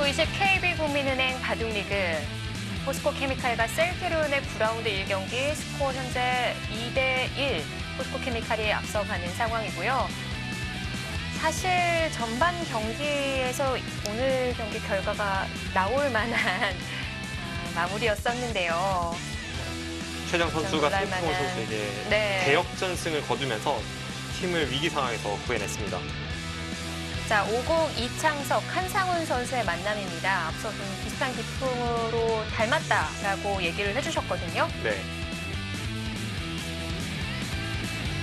19-20 KB국민은행 바둑리그 포스코케미칼과 셀트리온의 9라운드 1경기 스코어 현재 2대1 포스코케미칼이 앞서가는 상황이고요. 사실 전반 경기에서 오늘 경기 결과가 나올 만한 마무리였었는데요. 최정 선수가 송승호 선수에게 대역전승을 거두면서 팀을 위기 상황에서 구해냈습니다. 자, 오국 이창석, 한상훈 선수의 만남입니다. 앞서 좀 비슷한 기풍으로 닮았다라고 얘기를 해주셨거든요. 네.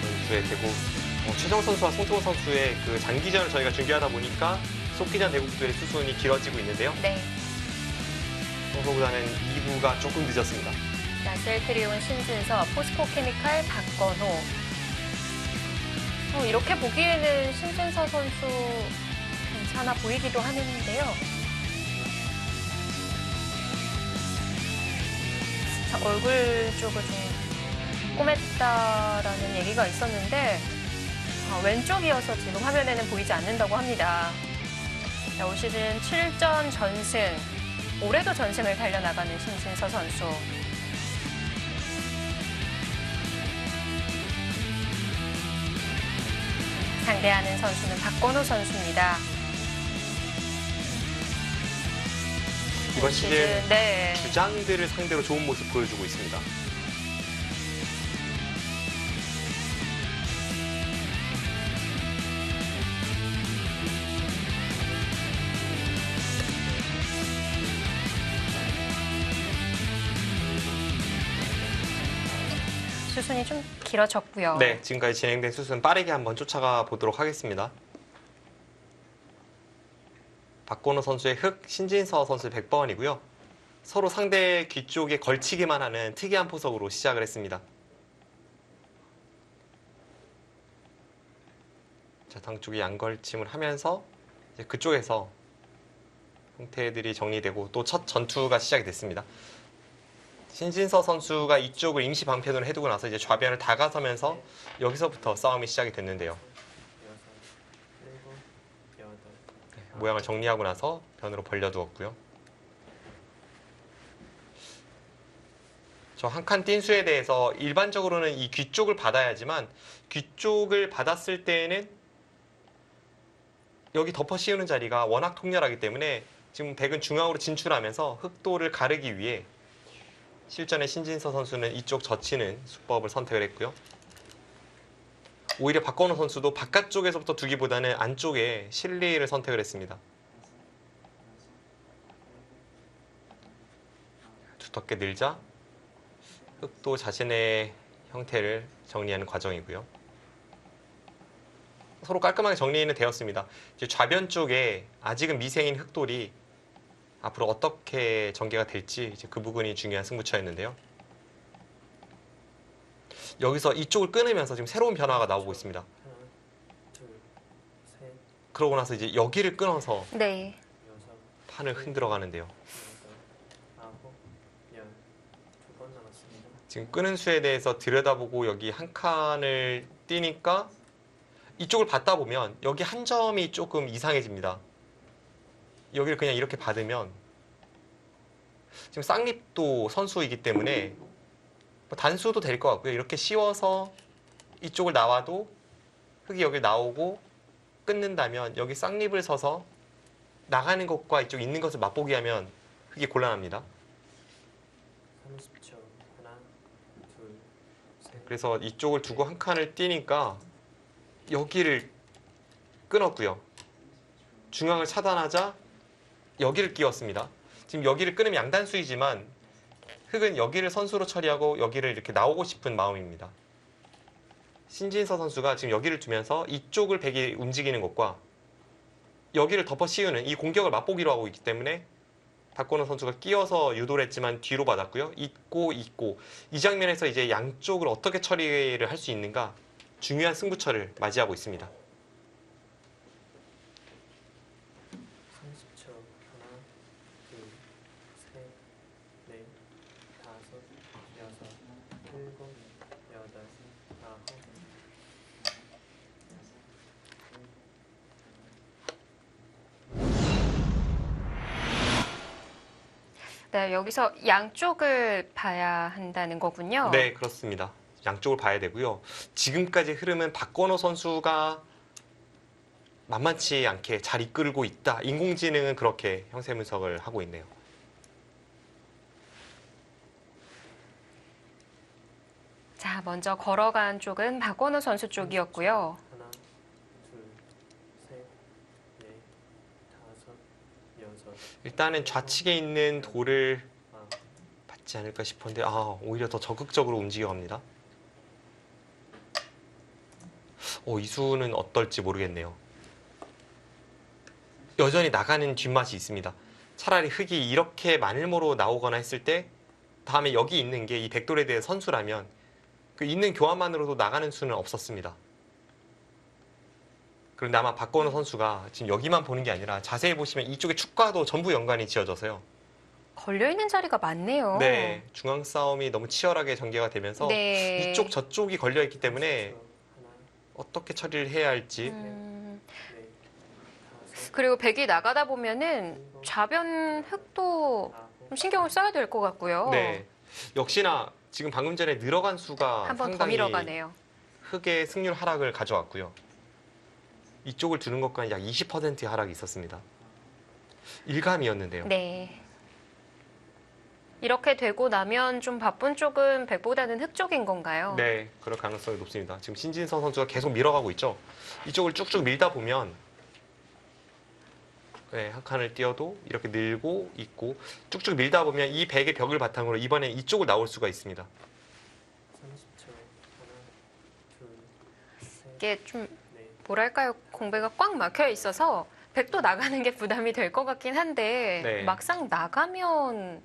선수의 대국 최정 선수와 송승호 선수의 그 장기전을 저희가 중계하다 보니까 속기전 대국들의 수순이 길어지고 있는데요. 네. 평소보다는 2부가 조금 늦었습니다. 자, 셀트리온 신진서, 포스코케미칼 박건호. 이렇게 보기에는 신진서 선수 괜찮아 보이기도 하는데요. 자, 얼굴 쪽을 좀 꼬맸다라는 얘기가 있었는데 왼쪽이어서 지금 화면에는 보이지 않는다고 합니다. 자, 올 시즌 7전 전승, 올해도 전승을 달려나가는 신진서 선수. 상대하는 선수는 박건호 선수입니다. 이번 시즌 주장들을 상대로 좋은 모습 보여주고 있습니다. 수순이 좀 길어졌고요. 네, 지금까지 진행된 수순 빠르게 한번 쫓아가 보도록 하겠습니다. 박건호 선수의 흑, 신진서 선수의 100번이고요. 서로 상대 귀 쪽에 걸치기만 하는 특이한 포석으로 시작을 했습니다. 자, 당 쪽이 양걸침을 하면서 이제 그쪽에서 형태들이 정리되고 또 첫 전투가 시작이 됐습니다. 신진서 선수가 이쪽을 임시 방패전을 해두고 나서 이제 좌변을 다가서면서 여기서부터 싸움이 시작이 됐는데요. 모양을 정리하고 나서 변으로 벌려두었고요. 저 한 칸 뛴 수에 대해서 일반적으로는 이 귀 쪽을 받아야지만 귀 쪽을 받았을 때에는 여기 덮어 씌우는 자리가 워낙 통렬하기 때문에 지금 백은 중앙으로 진출하면서 흑도를 가르기 위해 실전에 신진서 선수는 이쪽 젖히는 수법을 선택을 했고요. 오히려 박건호 선수도 바깥쪽에서부터 두기보다는 안쪽에 실리를 선택을 했습니다. 두텁게 늘자 흑도 자신의 형태를 정리하는 과정이고요. 서로 깔끔하게 정리는 되었습니다. 이제 좌변 쪽에 아직은 미생인 흑돌이 앞으로 어떻게 전개가 될지 이제 그 부분이 중요한 승부처였는데요. 여기서 이쪽을 끊으면서 지금 새로운 변화가 나오고 있습니다. 그러고 나서 이제 여기를 끊어서 판을 흔들어 가는데요. 지금 끄는 수에 대해서 들여다보고 여기 한 칸을 띄니까 이쪽을 받다 보면 여기 한 점이 조금 이상해집니다. 여기를 그냥 이렇게 받으면 지금 쌍립도 선수이기 때문에 단수도 될 것 같고요. 이렇게 씌워서 이쪽을 나와도 흑이 여기 나오고 끊는다면 여기 쌍립을 서서 나가는 것과 이쪽 있는 것을 맛보게 하면 흑이 곤란합니다. 30초. 하나, 둘, 셋. 그래서 이쪽을 두고 한 칸을 띄니까 여기를 끊었고요. 중앙을 차단하자 여기를 끼웠습니다. 지금 여기를 끊으면 양단수이지만 흑은 여기를 선수로 처리하고 여기를 이렇게 나오고 싶은 마음입니다. 신진서 선수가 지금 여기를 두면서 이쪽을 백이 움직이는 것과 여기를 덮어 씌우는 이 공격을 맛보기로 하고 있기 때문에 박건호 선수가 끼어서 유도를 했지만 뒤로 받았고요. 있고 이 장면에서 이제 양쪽을 어떻게 처리를 할 수 있는가 중요한 승부처를 맞이하고 있습니다. 30초. 하나, 둘, 셋, 넷, 다섯, 여섯, 일곱, 여덟, 아홉. 네, 여기서 양쪽을 봐야 한다는 거군요. 네, 그렇습니다. 양쪽을 봐야 되고요. 지금까지 흐름은 박건호 선수가 만만치 않게 잘 이끌고 있다. 인공지능은 그렇게 형세 분석을 하고 있네요. 자, 먼저 걸어간 쪽은 박건우 선수 쪽이었고요. 하나, 둘, 셋, 넷, 다섯, 여섯, 일단은 좌측에 있는 돌을 아홉, 받지 않을까 싶은데 오히려 더 적극적으로 움직여갑니다. 이수는 어떨지 모르겠네요. 여전히 나가는 뒷맛이 있습니다. 차라리 흙이 이렇게 마늘모로 나오거나 했을 때 다음에 여기 있는 게 이 백돌에 대해 선수라면 그 있는 교환만으로도 나가는 수는 없었습니다. 그런데 아마 박건우 선수가 지금 여기만 보는 게 아니라 자세히 보시면 이쪽에 축과도 전부 연관이 지어져서요. 걸려있는 자리가 많네요. 네, 중앙 싸움이 너무 치열하게 전개가 되면서 네. 이쪽 저쪽이 걸려 있기 때문에 하나, 어떻게 처리를 해야 할지 넷, 다섯, 그리고 백이 나가다 보면은 좌변 흙도 아홉, 좀 신경을 써야 될 것 같고요. 네, 역시나 지금 방금 전에 늘어간 수가 한 번 더 상당히 밀어가네요. 흙의 승률 하락을 가져왔고요. 이쪽을 두는 것과는 약 20%의 하락이 있었습니다. 일감이었는데요. 네. 이렇게 되고 나면 좀 바쁜 쪽은 백보다는 흙 쪽인 건가요? 네, 그럴 가능성이 높습니다. 지금 신진서 선수가 계속 밀어가고 있죠. 이쪽을 쭉쭉 밀다 보면 네, 한 칸을 띄어도 이렇게 늘고 있고 쭉쭉 밀다 보면 이 백의 벽을 바탕으로 이번엔 이쪽을 나올 수가 있습니다. 30초. 하나, 둘, 셋, 이게 좀 넷, 뭐랄까요? 공배가 꽉 막혀 있어서 백도 나가는 게 부담이 될 것 같긴 한데 네. 막상 나가면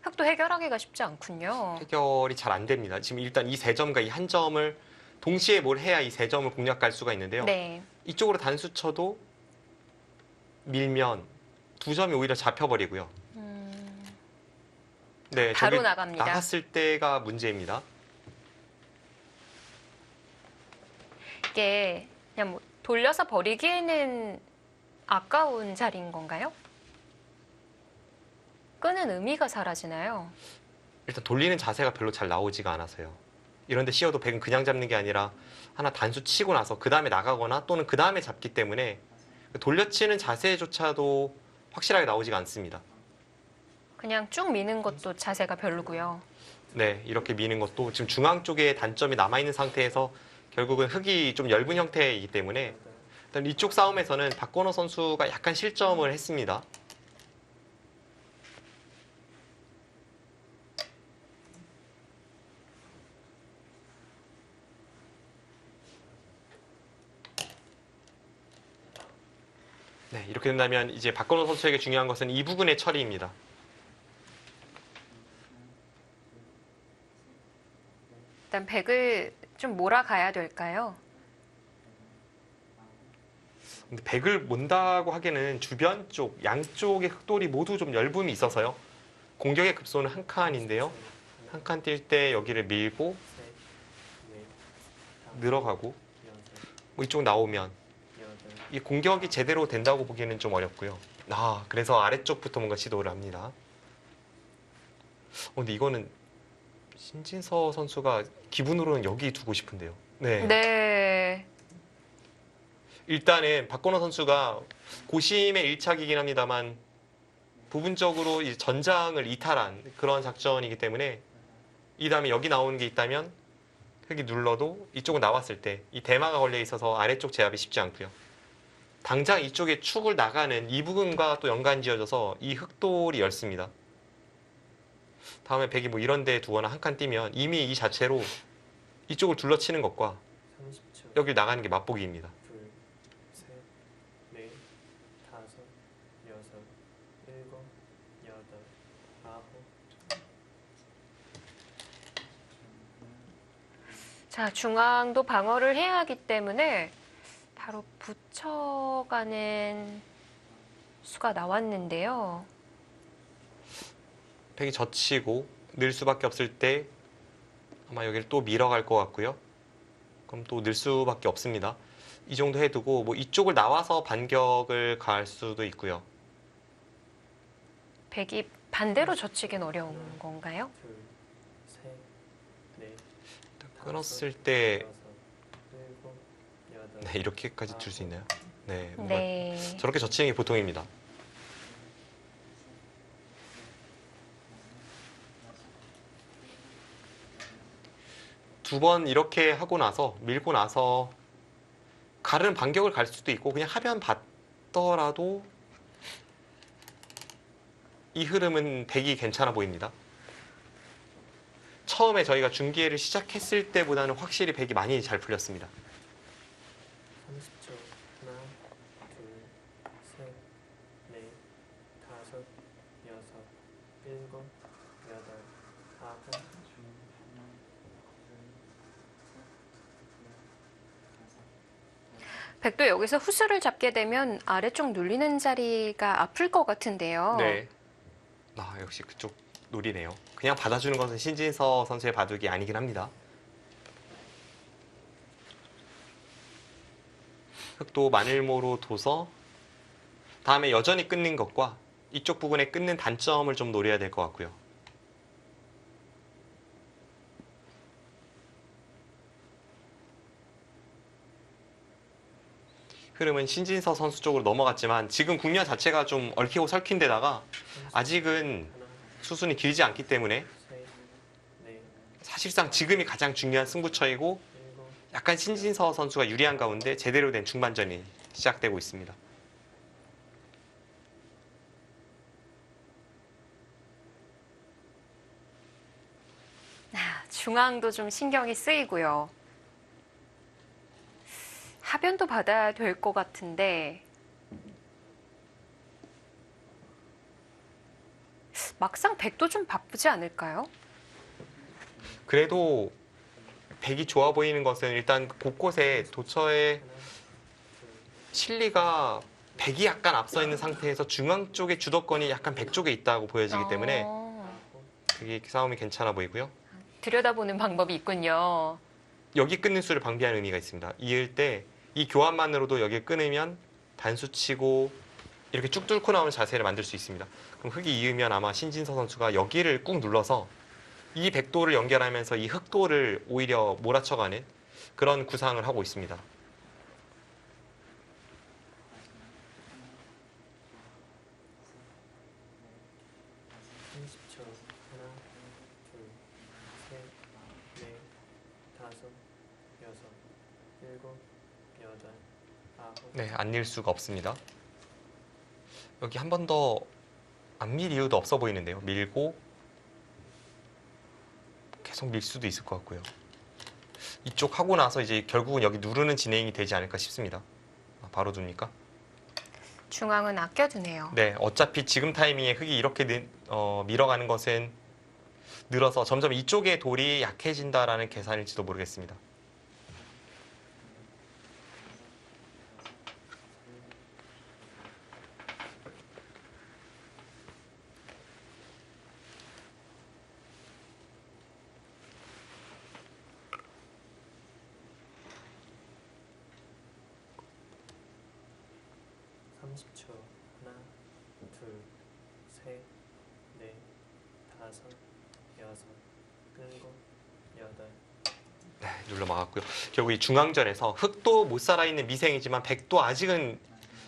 흙도 해결하기가 쉽지 않군요. 해결이 잘 안 됩니다. 지금 일단 이 세 점과 이 한 점을 동시에 뭘 해야 이 세 점을 공략할 수가 있는데요. 네. 이쪽으로 단수 쳐도 밀면 두 점이 오히려 잡혀버리고요. 네, 바로 저기 나갑니다. 나갔을 때가 문제입니다. 이게 그냥 뭐 돌려서 버리기에는 아까운 자리인 건가요? 끄는 의미가 사라지나요? 일단 돌리는 자세가 별로 잘 나오지가 않아서요. 이런데 씌어도 백은 그냥 잡는 게 아니라 하나 단수 치고 나서 그 다음에 나가거나 또는 그 다음에 잡기 때문에 돌려치는 자세조차도 확실하게 나오지가 않습니다. 그냥 쭉 미는 것도 자세가 별로고요. 네, 이렇게 미는 것도 지금 중앙 쪽에 단점이 남아있는 상태에서 결국은 흙이 좀 엷은 형태이기 때문에 여덟, 일단 이쪽 싸움에서는 박건호 선수가 약간 실점을 했습니다. 네, 이렇게 된다면 이제 박건호 선수에게 중요한 것은 이 부분의 처리입니다. 일단 백을 좀 몰아가야 될까요? 근데 백을 몬다고 하기에는 주변 쪽, 양쪽의 흑돌이 모두 좀 엷음이 있어서요. 공격의 급소는 한 칸인데요. 한 칸 뛸 때 여기를 밀고 셋, 넷, 다섯, 늘어가고 여섯, 뭐 이쪽 나오면 여덟, 이 공격이 제대로 된다고 보기에는 좀 어렵고요. 그래서 아래쪽부터 뭔가 시도를 합니다. 근데 이거는 신진서 선수가 기분으로는 여기 두고 싶은데요. 네. 네. 일단은 박건호 선수가 고심의 일착이긴 합니다만 부분적으로 이 전장을 이탈한 그런 작전이기 때문에 이 다음에 여기 나오는 게 있다면 흙이 눌러도 이쪽은 나왔을 때 이 대마가 걸려 있어서 아래쪽 제압이 쉽지 않고요. 당장 이쪽에 축을 나가는 이 부분과 또 연관 지어져서 이 흙돌이 엷습니다. 다음에 백이 뭐 이런 데 두거나 한 칸 띄면 이미 이 자체로 이쪽을 둘러치는 것과 30초. 여기 나가는 게 맛보기입니다. 둘, 셋, 넷, 다섯, 여섯, 일곱, 여덟, 아홉, 자, 중앙도 방어를 해야 하기 때문에 바로 붙여가는 수가 나왔는데요. 백이 젖히고 늘 수밖에 없을 때 아마 여기를 또 밀어갈 것 같고요. 그럼 또 늘 수밖에 없습니다. 이 정도 해두고 뭐 이쪽을 나와서 반격을 가할 수도 있고요. 백이 반대로 젖히긴 어려운 건가요? 둘, 셋, 넷, 끊었을 때 여섯, 일곱, 여덟. 네, 이렇게까지 들 수 있나요? 네, 뭔가 네. 저렇게 젖히는 게 보통입니다. 두 번 이렇게 하고 나서 밀고 나서 가르는 반격을 갈 수도 있고 그냥 하변 받더라도 이 흐름은 백이 괜찮아 보입니다. 처음에 저희가 중기회를 시작했을 때보다는 확실히 백이 많이 잘 풀렸습니다. 30초. 하나, 둘, 셋, 넷, 다섯, 여섯, 일곱, 여덟, 아홉. 백도 여기서 후수를 잡게 되면 아래쪽 눌리는 자리가 아플 것 같은데요. 네. 아, 역시 그쪽 노리네요. 그냥 받아주는 것은 신진서 선수의 바둑이 아니긴 합니다. 흑도 마늘모로 둬서 다음에 여전히 끊는 것과 이쪽 부분에 끊는 단점을 좀 노려야 될 것 같고요. 흐름은 신진서 선수 쪽으로 넘어갔지만 지금 국면 자체가 좀 얽히고 설킨 데다가 아직은 하나, 수순이 길지 않기 때문에 셋, 넷, 사실상 지금이 가장 중요한 승부처이고 일곱. 약간 신진서 선수가 유리한 가운데 제대로 된 중반전이 시작되고 있습니다. 중앙도 좀 신경이 쓰이고요. 하변도 받아야 될 것 같은데 막상 백도 좀 바쁘지 않을까요? 그래도 백이 좋아 보이는 것은 일단 곳곳에 도처에 하나, 둘, 실리가 백이 약간 앞서 있는 상태에서 중앙 쪽의 주도권이 약간 백 쪽에 있다고 보여지기 때문에 아홉. 그게 싸움이 괜찮아 보이고요. 들여다보는 방법이 있군요. 여기 끊는 수를 방비하는 의미가 있습니다. 이을 때 이 교환만으로도 여기를 끊으면 단수 치고 이렇게 쭉 뚫고 나오는 자세를 만들 수 있습니다. 그럼 흑이 이으면 아마 신진서 선수가 여기를 꾹 눌러서 이 백도를 연결하면서 이 흑도를 오히려 몰아쳐가는 그런 구상을 하고 있습니다. (30초) 하나, 둘, 셋, 넷, 다섯, 여섯, 일곱, 여덟, 아홉. 네, 안 밀 수가 없습니다. 여기 한 번 더 안 밀 이유도 없어 보이는데요. 밀고 계속 밀 수도 있을 것 같고요. 이쪽 하고 나서 이제 결국은 여기 누르는 진행이 되지 않을까 싶습니다. 아, 바로 둡니까? 중앙은 아껴두네요. 네, 어차피 지금 타이밍에 흑이 이렇게 밀어가는 것은 늘어서 점점 이쪽의 돌이 약해진다라는 계산일지도 모르겠습니다. (30초) 하나, 둘, 셋, 넷, 다섯, 여섯, 일곱, 여덟. 네, 눌러 막았고요. 결국 이 중앙전에서 흑도 못 살아있는 미생이지만 백도 아직은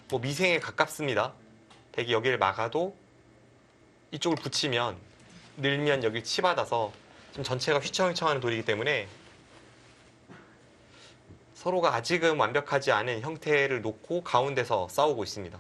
뭐 미생에 가깝습니다. 백이 여기를 막아도 이쪽을 붙이면 늘면 여기 치받아서 지금 전체가 휘청휘청하는 돌이기 때문에 서로가 아직은 완벽하지 않은 형태를 놓고 가운데서 싸우고 있습니다.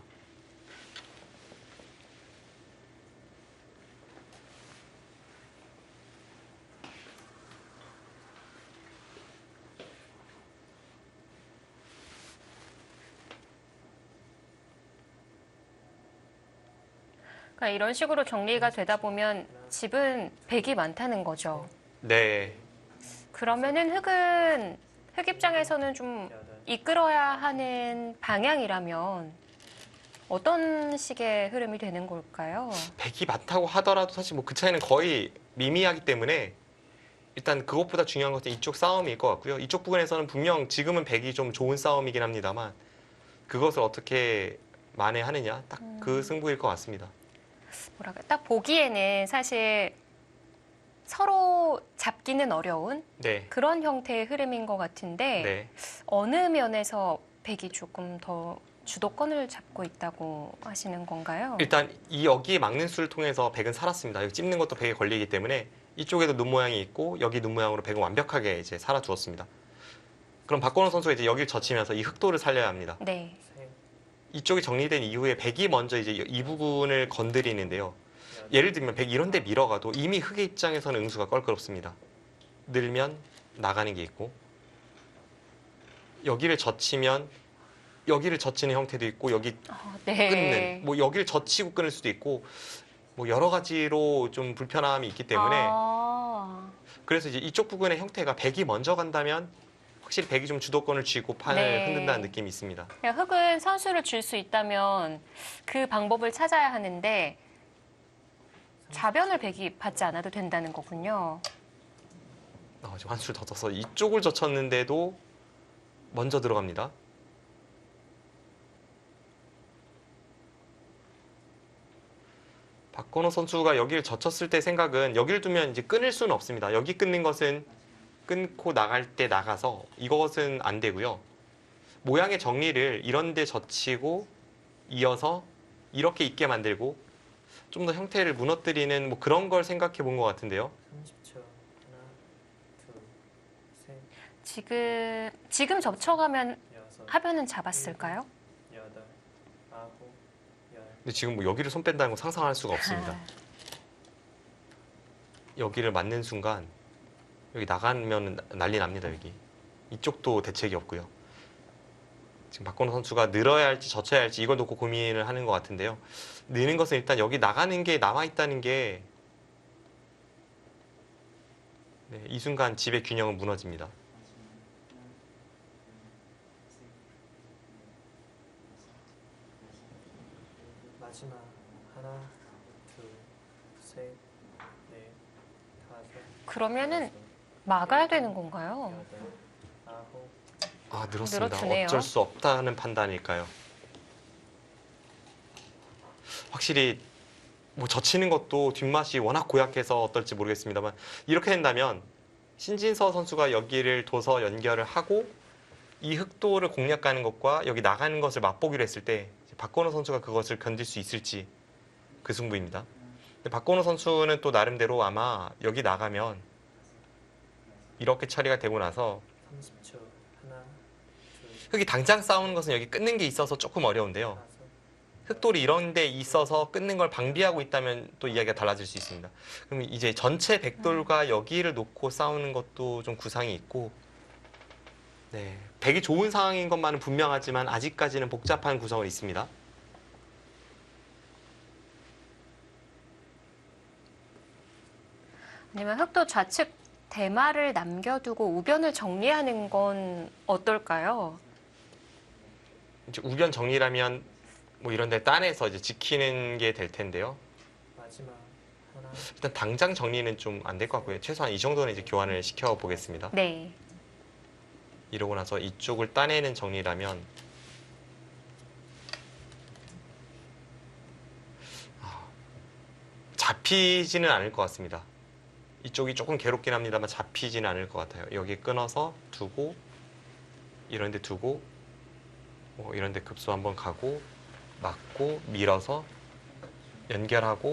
그러니까 이런 식으로 정리가 되다 보면 집은 백이 많다는 거죠. 네, 그러면은 흑 입장에서는 좀 여덟. 이끌어야 하는 방향이라면 어떤 식의 흐름이 되는 걸까요? 백이 많다고 하더라도 사실 뭐 그 차이는 거의 미미하기 때문에 일단 그것보다 중요한 것은 이쪽 싸움일 것 같고요. 이쪽 부분에서는 분명 지금은 백이 좀 좋은 싸움이긴 합니다만 그것을 어떻게 만회하느냐 딱 그 승부일 것 같습니다. 뭐랄까 딱 보기에는 사실 서로 잡기는 어려운 네. 그런 형태의 흐름인 것 같은데 네. 어느 면에서 백이 조금 더 주도권을 잡고 있다고 하시는 건가요? 일단 이 여기에 막는 수를 통해서 백은 살았습니다. 여기 찝는 것도 백에 걸리기 때문에 이쪽에도 눈 모양이 있고 여기 눈 모양으로 백은 완벽하게 이제 살아주었습니다. 그럼 박건호 선수가 이제 여기를 젖히면서 이 흑도를 살려야 합니다. 네. 셋, 이쪽이 정리된 이후에 백이 먼저 이제 이 부분을 건드리는데요. 여덟, 예를 들면 백 이런 데 밀어가도 이미 흑의 입장에서는 응수가 껄끄럽습니다. 늘면 나가는 게 있고 여기를 젖히면 여기를 젖히는 형태도 있고 여기 네. 끊는 뭐 여기를 젖히고 끊을 수도 있고 뭐 여러 가지로 좀 불편함이 있기 때문에 아, 그래서 이제 이쪽 부분의 형태가 백이 먼저 간다면 확실히 백이 좀 주도권을 쥐고 판을 네. 흔든다는 느낌이 있습니다. 그냥 흑은 선수를 줄 수 있다면 그 방법을 찾아야 하는데 자변을 백이 받지 않아도 된다는 거군요. 지금 한 술 더 떠서 이쪽을 젖혔는데도 먼저 들어갑니다. 박건호 선수가 여기를 젖혔을 때 생각은 여기를 두면 이제 끊을 수는 없습니다. 여기 끊는 것은 끊고 나갈 때 나가서 이것은 안 되고요. 모양의 정리를 이런 데 젖히고 이어서 이렇게 있게 만들고 좀 더 형태를 무너뜨리는 뭐 그런 걸 생각해 본 것 같은데요. 30초. 하나, 둘, 셋, 지금 접촉하면 여섯, 하변은 잡았을까요? 여덟, 아홉, 열. 근데 지금 뭐 여기를 손 뺀다는 건 상상할 수가 없습니다. 아, 여기를 맞는 순간 여기 나가면 난리 납니다. 여기 이쪽도 대책이 없고요. 지금 박건호 선수가 늘어야 할지 젖혀야 할지 이걸 놓고 고민을 하는 것 같은데요. 느는 것은 일단 여기 나가는 게 남아 있다는 게 네, 이 순간 집의 균형은 무너집니다. 마지막. 하나, 둘, 셋, 넷, 다섯, 그러면은 여섯, 막아야 되는 건가요? 여덟, 아홉, 아, 늘었습니다. 늘어주네요. 어쩔 수 없다는 판단일까요? 확실히 뭐 젖히는 것도 뒷맛이 워낙 고약해서 어떨지 모르겠습니다만 이렇게 된다면 신진서 선수가 여기를 둬서 연결을 하고 이 흑도를 공략하는 것과 여기 나가는 것을 맛보기로 했을 때 박건호 선수가 그것을 견딜 수 있을지 그 승부입니다. 근데 박건호 선수는 또 나름대로 아마 여기 나가면 이렇게 처리가 되고 나서 30초. 하나, 둘, 흑이 당장 싸우는 것은 여기 끊는 게 있어서 조금 어려운데요. 다섯, 흑돌이 이런 데 있어서 끊는 걸 방비하고 있다면 또 이야기가 달라질 수 있습니다. 그럼 이제 전체 백돌과 여기를 놓고 싸우는 것도 좀 구상이 있고 네, 백이 좋은 상황인 것만은 분명하지만 아직까지는 복잡한 구성은 있습니다. 아니면 흑도 좌측 대마를 남겨두고 우변을 정리하는 건 어떨까요? 이제 우변 정리라면 뭐 이런 데 따내서 이제 지키는 게 될 텐데요. 마지막. 하나, 일단 당장 정리는 좀 안 될 것 같고요. 최소한 이 정도는 이제 교환을 시켜 보겠습니다. 네. 이러고 나서 이쪽을 따내는 정리라면 잡히지는 않을 것 같습니다. 이쪽이 조금 괴롭긴 합니다만 잡히지는 않을 것 같아요. 여기 끊어서 두고 이런 데 두고 뭐 이런 데 급소 한번 가고 막고 밀어서 연결하고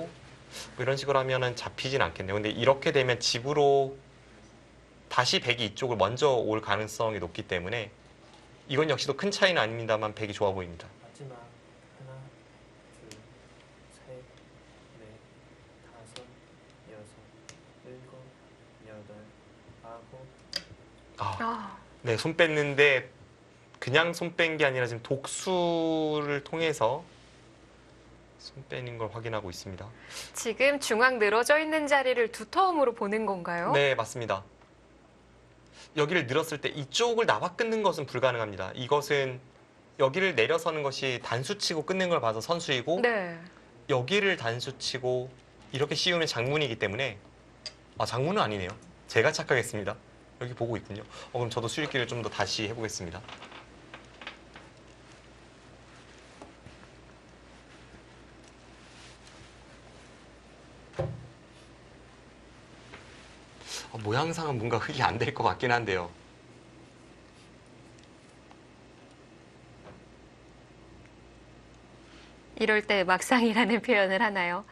뭐 이런 식으로 하면은 잡히진 않겠네요. 근데 이렇게 되면 집으로 다시 백이 이쪽을 먼저 올 가능성이 높기 때문에 이건 역시도 큰 차이는 아닙니다만 백이 좋아 보입니다. 마지막. 하나, 둘, 셋, 넷, 다섯, 여섯, 일곱, 여덟, 아홉. 아, 네, 손 뺐는데 그냥 손 뺀 게 아니라 지금 독수를 통해서 손 빼는 걸 확인하고 있습니다. 지금 중앙 늘어져 있는 자리를 두터움으로 보는 건가요? 네, 맞습니다. 여기를 늘었을 때 이쪽을 나와 끊는 것은 불가능합니다. 이것은 여기를 내려서는 것이 단수치고 끊는 걸 봐서 선수이고 네. 여기를 단수치고 이렇게 씌우면 장문이기 때문에 장문은 아니네요. 제가 착각했습니다. 여기 보고 있군요. 그럼 저도 수익기를 좀 더 다시 해보겠습니다. 모양상은 뭔가 흙이 안 될 것 같긴 한데요. 이럴 때 막상이라는 표현을 하나요?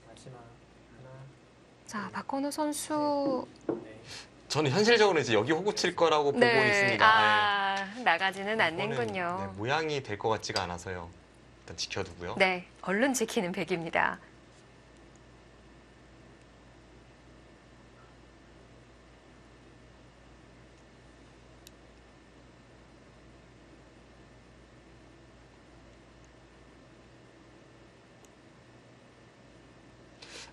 마지막 하나, 자, 박건우 선수. 넷, 저는 현실적으로 이제 여기 호구 칠 거라고 보고 있습니다. 아, 나가지는 이거는, 않는군요. 모양이 될 것 같지가 않아서요. 일단 지켜두고요. 네, 얼른 지키는 백입니다.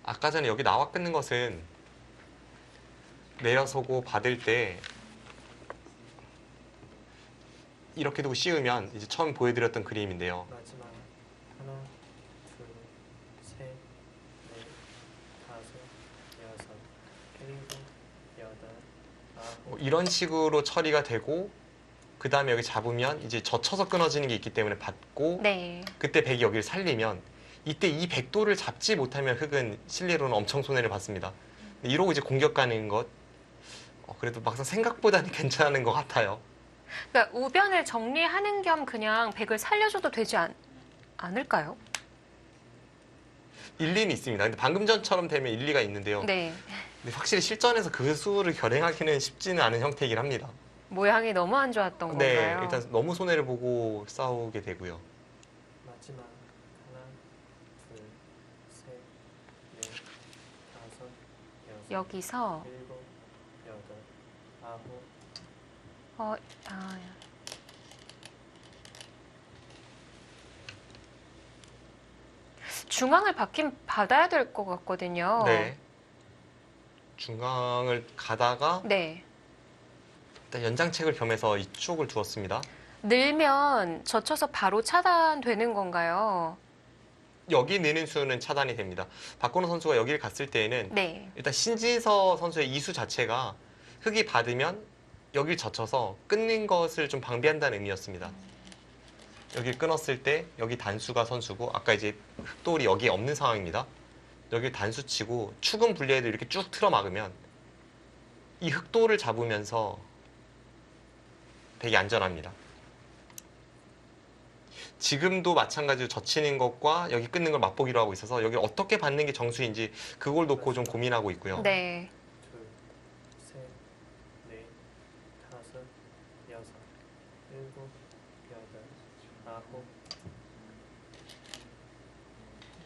아까 전에 여기 나와 끊는 것은 내려서고 받을 때 이렇게 두고 씌우면 이제 처음 보여드렸던 그림인데요. 마지막 하나, 둘, 셋, 넷, 다섯, 여섯, 일곱, 여덟, 아홉, 이런 식으로 처리가 되고 그 다음에 여기 잡으면 이제 젖혀서 끊어지는 게 있기 때문에 받고 네. 그때 백이 여기를 살리면 이때 이 백도를 잡지 못하면 흙은 실리로는 엄청 손해를 봤습니다. 이러고 이제 공격 가는 것 그래도 막상 생각보다는 괜찮은 것 같아요. 그러니까 우변을 정리하는 겸 그냥 백을 살려줘도 되지 않을까요? 일리는 있습니다. 근데 방금 전처럼 되면 일리가 있는데요. 네. 근데 확실히 실전에서 그 수를 결행하기는 쉽지는 않은 형태이긴 합니다. 모양이 너무 안 좋았던 네, 건가요? 일단 너무 손해를 보고 싸우게 되고요. 마지막 하나, 둘, 셋, 넷, 다섯, 여섯, 여기서 일곱, 여덟, 아홉, 어, 아, 중앙을 받긴 받아야 될 것 같거든요. 네. 중앙을 가다가 네. 일단 연장책을 겸해서 이쪽을 두었습니다. 늘면 젖혀서 바로 차단되는 건가요? 여기 느는 수는 차단이 됩니다. 박건우 선수가 여기를 갔을 때에는 네. 일단 신진서 선수의 이수 자체가 흙이 받으면 여기를 젖혀서 끊는 것을 좀 방비한다는 의미였습니다. 여기를 끊었을 때 여기 단수가 선수고 아까 이제 흙돌이 여기에 없는 상황입니다. 여기를 단수 치고 축은 분리해도 이렇게 쭉 틀어 막으면 이 흙돌을 잡으면서 되게 안전합니다. 지금도 마찬가지로 젖히는 것과 여기 끊는 걸 맛보기로 하고 있어서 여기 어떻게 받는 게 정수인지 그걸 놓고 좀 고민하고 있고요. 네. 둘, 셋, 넷, 다섯, 여섯, 일곱, 여덟, 아홉,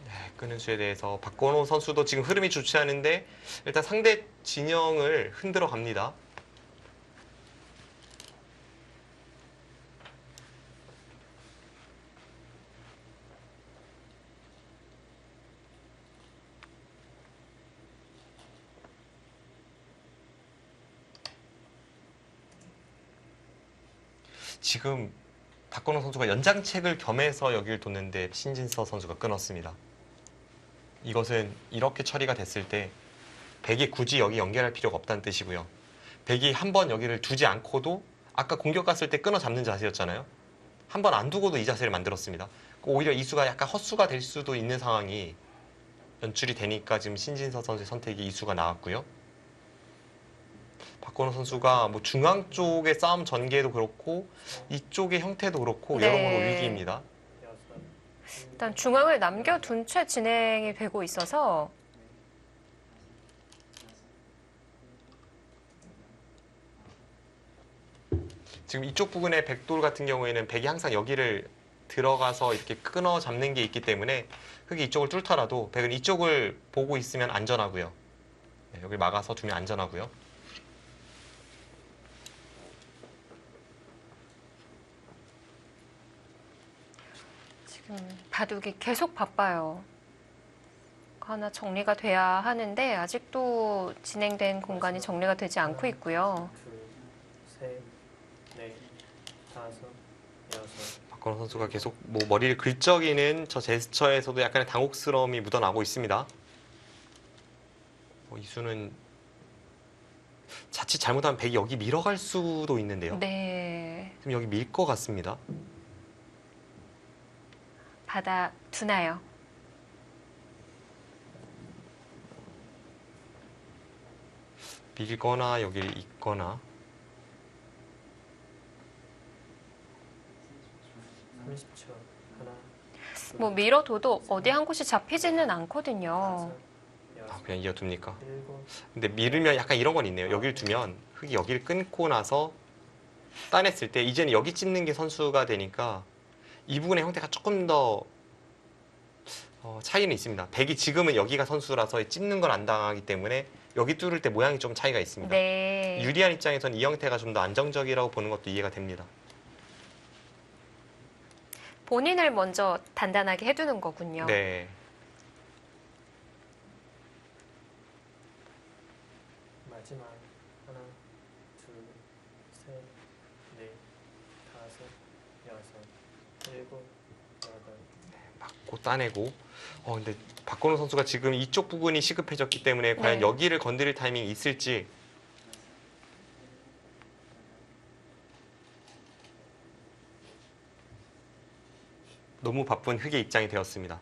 네, 끄는 수에 대해서 박건호 선수도 지금 흐름이 좋지 않은데 일단 상대 진영을 흔들어 갑니다. 지금 박건호 선수가 연장책을 겸해서 여기를 뒀는데 신진서 선수가 끊었습니다. 이것은 이렇게 처리가 됐을 때 백이 굳이 여기 연결할 필요가 없다는 뜻이고요. 백이 한 번 여기를 두지 않고도 아까 공격 갔을 때 끊어 잡는 자세였잖아요. 한 번 안 두고도 이 자세를 만들었습니다. 오히려 이 수가 약간 헛수가 될 수도 있는 상황이 연출이 되니까 지금 신진서 선수의 선택이 이 수가 나왔고요. 박건호 선수가 뭐 중앙 쪽의 싸움 전개도 그렇고 이쪽의 형태도 그렇고 네. 여러모로 위기입니다. 여섯, 일단 중앙을 남겨둔 채 진행이 되고 있어서 지금 이쪽 부분의 백돌 같은 경우에는 백이 항상 여기를 들어가서 이렇게 끊어 잡는 게 있기 때문에 흙이 이쪽을 뚫더라도 백은 이쪽을 보고 있으면 안전하고요. 네, 여기를 막아서 두면 안전하고요. 지금 바둑이 계속 바빠요. 하나 정리가 돼야 하는데 아직도 진행된 공간이 정리가 되지 않고 있고요. 둘, 셋, 넷, 다섯, 여섯, 박건호 선수가 계속 뭐 머리를 긁적이는 저 제스처에서도 약간의 당혹스러움이 묻어나고 있습니다. 이수는 자칫 잘못하면 백이 여기 밀어갈 수도 있는데요. 네. 지금 여기 밀 것 같습니다. 받아 두나요? 밀거나 여기를 잇거나 30초. 하나, 뭐 밀어둬도 어디 한 곳이 잡히지는 않거든요. 다섯, 여섯, 그냥 이어둡니까? 일곱, 근데 밀으면 약간 이런 건 있네요. 여기를 두면 흙이 여기를 끊고 나서 따냈을 때 이제는 여기 찝는 게 선수가 되니까 이 부분의 형태가 조금 더 차이는 있습니다. 백이 지금은 여기가 선수라서 찝는 걸 안 당하기 때문에 여기 뚫을 때 모양이 좀 차이가 있습니다. 네. 유리한 입장에서는 이 형태가 좀 더 안정적이라고 보는 것도 이해가 됩니다. 본인을 먼저 단단하게 해두는 거군요. 네. 마지막. 하나, 둘, 셋, 넷, 다섯, 여섯, 일곱, 여덟. 맞고 따내고. 근데 박건우 선수가 지금 이쪽 부분이 시급해졌기 때문에 과연 네. 여기를 건드릴 타이밍이 있을지. 너무 바쁜 흙의 입장이 되었습니다.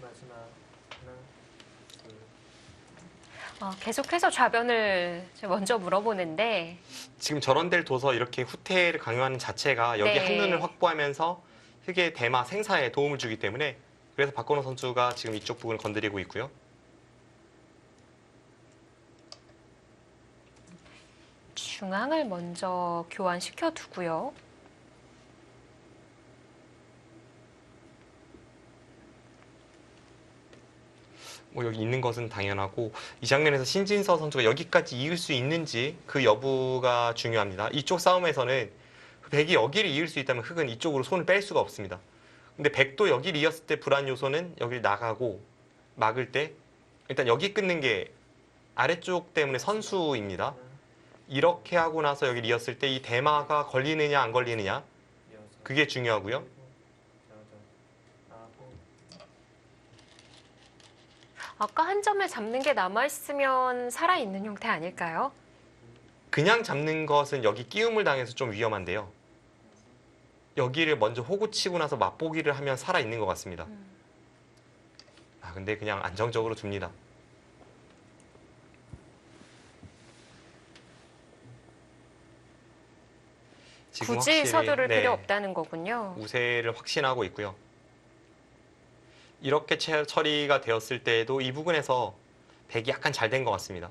마지막. 하나, 둘, 계속해서 좌변을 먼저 물어보는데 지금 저런 데를 둬서 이렇게 후퇴를 강요하는 자체가 여기 네. 한눈을 확보하면서 흙의 대마 생사에 도움을 주기 때문에 그래서 박건우 선수가 지금 이쪽 부분을 건드리고 있고요. 중앙을 먼저 교환시켜 두고요. 뭐 여기 있는 것은 당연하고 이 장면에서 신진서 선수가 여기까지 이을 수 있는지 그 여부가 중요합니다. 이쪽 싸움에서는 백이 여기를 이을 수 있다면 흙은 이쪽으로 손을 뺄 수가 없습니다. 근데 백도 여기를 이었을 때 불안 요소는 여기를 나가고 막을 때 일단 여기 끊는 게 아래쪽 때문에 선수입니다. 하나, 이렇게 하고 나서 여기를 이었을 때 이 대마가 걸리느냐 안 걸리느냐 여섯, 그게 중요하고요. 일곱, 여덟, 아홉. 아까 한 점을 잡는 게 남아있으면 살아있는 형태 아닐까요? 그냥 잡는 것은 여기 끼움을 당해서 좀 위험한데요. 여기를 먼저 호구 치고 나서 맛보기를 하면 살아있는 것 같습니다. 근데 그냥 안정적으로 둡니다. 지금 굳이 확실히, 서두를 네, 필요 없다는 거군요. 우세를 확신하고 있고요. 이렇게 처리가 되었을 때에도 이 부분에서 백이 약간 잘 된 것 같습니다.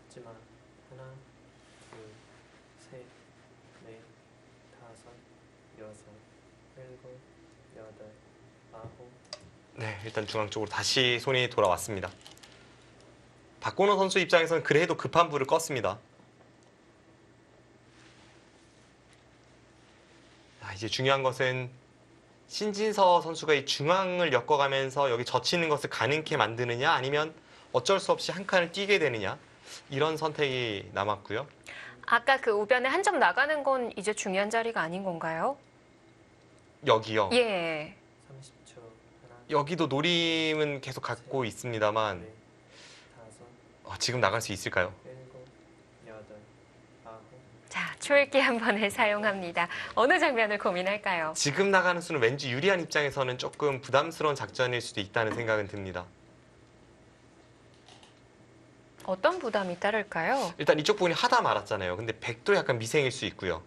마지막. 하나, 둘, 셋, 넷, 다섯, 여섯, 일곱, 여덟, 아홉. 네, 일단 중앙 쪽으로 다시 손이 돌아왔습니다. 박건호 선수 입장에서는 그래도 급한 불을 껐습니다. 이제 중요한 것은 신진서 선수가 이 중앙을 엮어가면서 여기 젖히는 것을 가능케 만드느냐 아니면 어쩔 수 없이 한 칸을 뛰게 되느냐 이런 선택이 남았고요. 아까 그 우변에 한 점 나가는 건 이제 중요한 자리가 아닌 건가요? 여기요. 예. 30초. 하나, 여기도 노림은 계속 갖고 있습니다만 넷, 다섯, 지금 나갈 수 있을까요? 일곱, 여덟, 아홉. 자, 초읽기 한 번을 사용합니다. 어느 장면을 고민할까요? 지금 나가는 수는 왠지 유리한 입장에서는 조금 부담스러운 작전일 수도 있다는 생각은 듭니다. 어떤 부담이 따를까요? 일단 이쪽 부분이 하다 말았잖아요. 근데 백도 약간 미생일 수 있고요.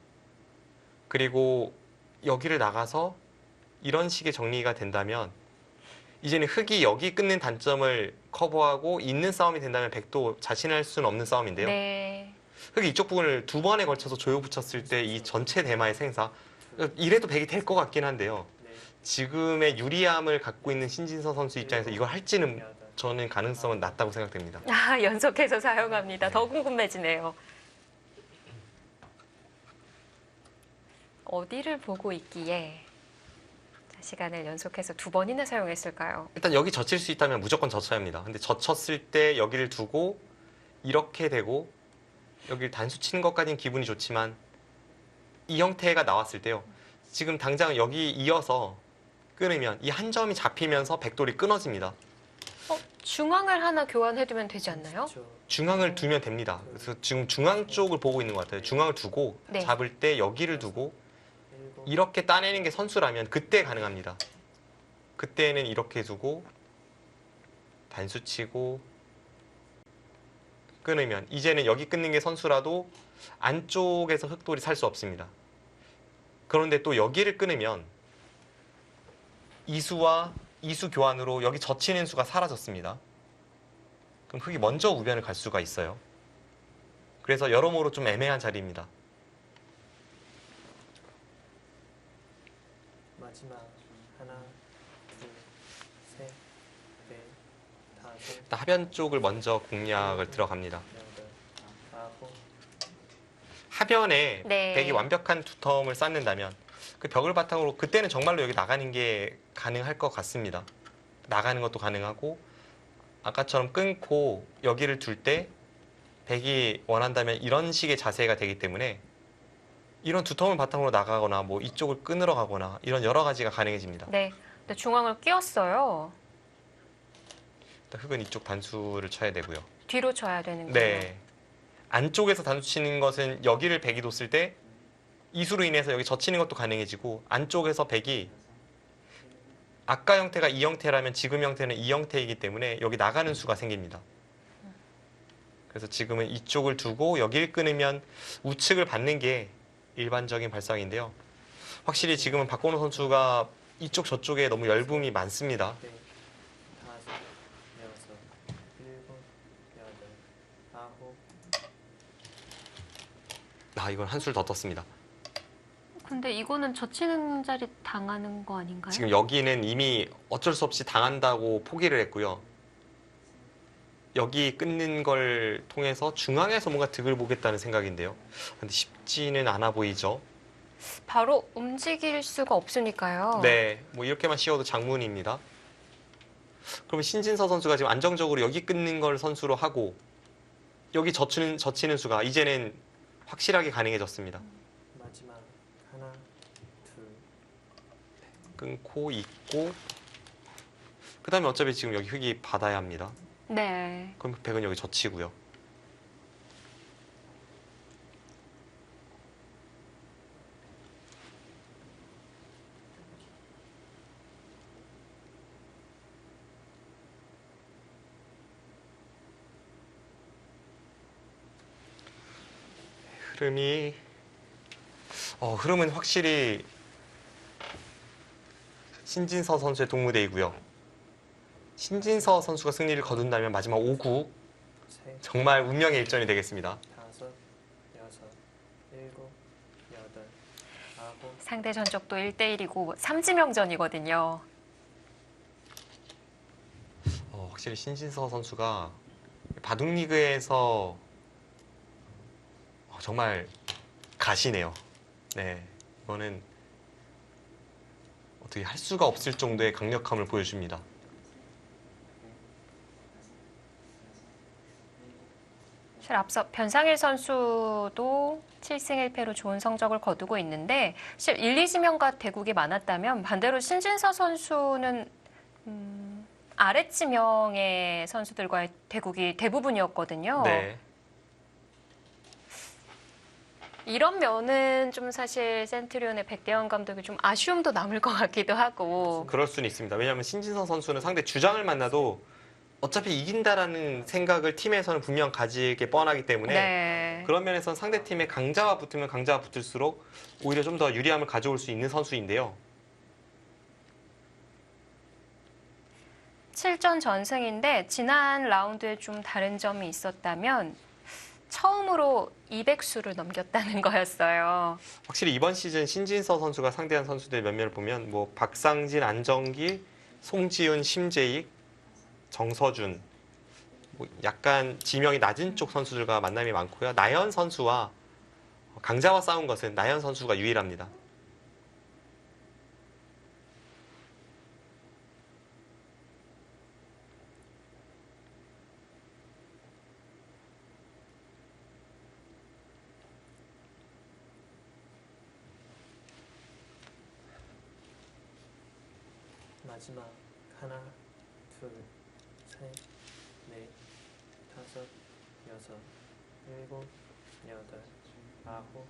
그리고 여기를 나가서 이런 식의 정리가 된다면 이제는 흙이 여기 끊는 단점을 커버하고 있는 싸움이 된다면 백도 자신할 수는 없는 싸움인데요. 네. 흙이 이쪽 부분을 두 번에 걸쳐서 조여 붙였을 때 이 전체 대마의 생사 이래도 백이 될 것 같긴 한데요. 넷, 지금의 유리함을 갖고 있는 신진서 선수 입장에서 이걸 할지는 여덟. 저는 가능성은 낮다고 생각됩니다. 연속해서 사용합니다. 더 궁금해지네요. 어디를 보고 있기에 자, 시간을 연속해서 두 번이나 사용했을까요? 일단 여기 젖힐 수 있다면 무조건 젖혀야 합니다. 근데 젖혔을 때 여기를 두고 이렇게 되고 여기를 단수 치는 것까지는 기분이 좋지만 이 형태가 나왔을 때요. 지금 당장 여기 이어서 끊으면 이 한 점이 잡히면서 백돌이 끊어집니다. 중앙을 하나 교환해두면 되지 않나요? 중앙을 두면 됩니다. 그래서 지금 중앙 쪽을 보고 있는 것 같아요. 중앙을 두고 네. 잡을 때 여기를 두고 일곱, 이렇게 따내는 게 선수라면 그때 가능합니다. 그때는 이렇게 두고 단수 치고 끊으면 이제는 여기 끊는 게 선수라도 안쪽에서 흑돌이 살 수 없습니다. 그런데 또 여기를 끊으면 이수와 이수 교환으로 여기 젖히는 수가 사라졌습니다. 그럼 흑이 먼저 우변을 갈 수가 있어요. 그래서 여러모로 좀 애매한 자리입니다. 마지막 하나, 둘, 셋, 넷, 다섯, 일단 하변 쪽을 먼저 공략을 들어갑니다. 여덟, 아홉, 하변에 네. 백이 완벽한 두텀을 쌓는다면 그 벽을 바탕으로 그때는 정말로 여기 나가는 게 가능할 것 같습니다. 나가는 것도 가능하고 아까처럼 끊고 여기를 둘 때 백이 원한다면 이런 식의 자세가 되기 때문에 이런 두텀을 바탕으로 나가거나 뭐 이쪽을 끊으러 가거나 이런 여러 가지가 가능해집니다. 네. 근데 중앙을 끼웠어요. 일단 흑은 이쪽 단수를 쳐야 되고요. 뒤로 쳐야 되는 거예요. 네. 안쪽에서 단수 치는 것은 여기를 백이 뒀을 때 이수로 인해서 여기 젖히는 것도 가능해지고 안쪽에서 백이 아까 형태가 이 형태라면 지금 형태는 이 형태이기 때문에 여기 나가는 수가 생깁니다. 그래서 지금은 이쪽을 두고 여기를 끊으면 우측을 받는 게 일반적인 발상인데요. 확실히 지금은 박건우 선수가 이쪽 저쪽에 너무 열붐이 많습니다. 넷, 다섯, 여섯, 일곱, 여덟, 아홉, 이건 한술 더 떴습니다. 근데 이거는 젖히는 자리 당하는 거 아닌가요? 지금 여기는 이미 어쩔 수 없이 당한다고 포기를 했고요. 여기 끊는 걸 통해서 중앙에서 뭔가 득을 보겠다는 생각인데요. 근데 쉽지는 않아 보이죠. 바로 움직일 수가 없으니까요. 네, 뭐 이렇게만 씌워도 장문입니다. 그러면 신진서 선수가 지금 안정적으로 여기 끊는 걸 선수로 하고 여기 젖히는 수가 이제는 확실하게 가능해졌습니다. 마지막 하나, 둘, 끊고 있고 그 다음에 어차피 지금 여기 흑이 받아야 합니다. 네. 그럼 백은 여기 젖히고요. 흐름은 확실히 신진서 선수의 동무대이고요. 신진서 선수가 승리를 거둔다면 마지막 5구 셋, 정말 운명의 일전이 되겠습니다. 다섯, 여섯, 일곱, 여덟, 아홉, 상대 전적도 1대1이고 삼지명전이거든요. 확실히 신진서 선수가 바둑리그에서 정말 가시네요. 네, 이거는 어떻게 할 수가 없을 정도의 강력함을 보여줍니다. 사실 앞서 변상일 선수도 7승 1패로 좋은 성적을 거두고 있는데 1, 2지명과 대국이 많았다면 반대로 신진서 선수는 아랫지명의 선수들과의 대국이 대부분이었거든요. 네, 이런 면은 좀 사실 센트리온의 백대현 감독이 좀 아쉬움도 남을 것 같기도 하고. 그럴 수는 있습니다. 왜냐하면 신진서 선수는 상대 주장을 만나도 어차피 이긴다라는 생각을 팀에서는 분명 가지게 뻔하기 때문에 네. 그런 면에서는 상대팀의 강자와 붙으면 강자와 붙을수록 오히려 좀 더 유리함을 가져올 수 있는 선수인데요. 7전 전승인데 지난 라운드에 좀 다른 점이 있었다면 처음으로 200수를 넘겼다는 거였어요. 확실히 이번 시즌 신진서 선수가 상대한 선수들 몇몇을 보면 뭐 박상진, 안정기, 송지훈, 심재익, 정서준 뭐 약간 지명이 낮은 쪽 선수들과 만남이 많고요. 나연 선수와 강자와 싸운 것은 나연 선수가 유일합니다. 마지막 하나, 둘, 셋, 넷, 다섯, 여섯, 일곱, 여덟, 아홉.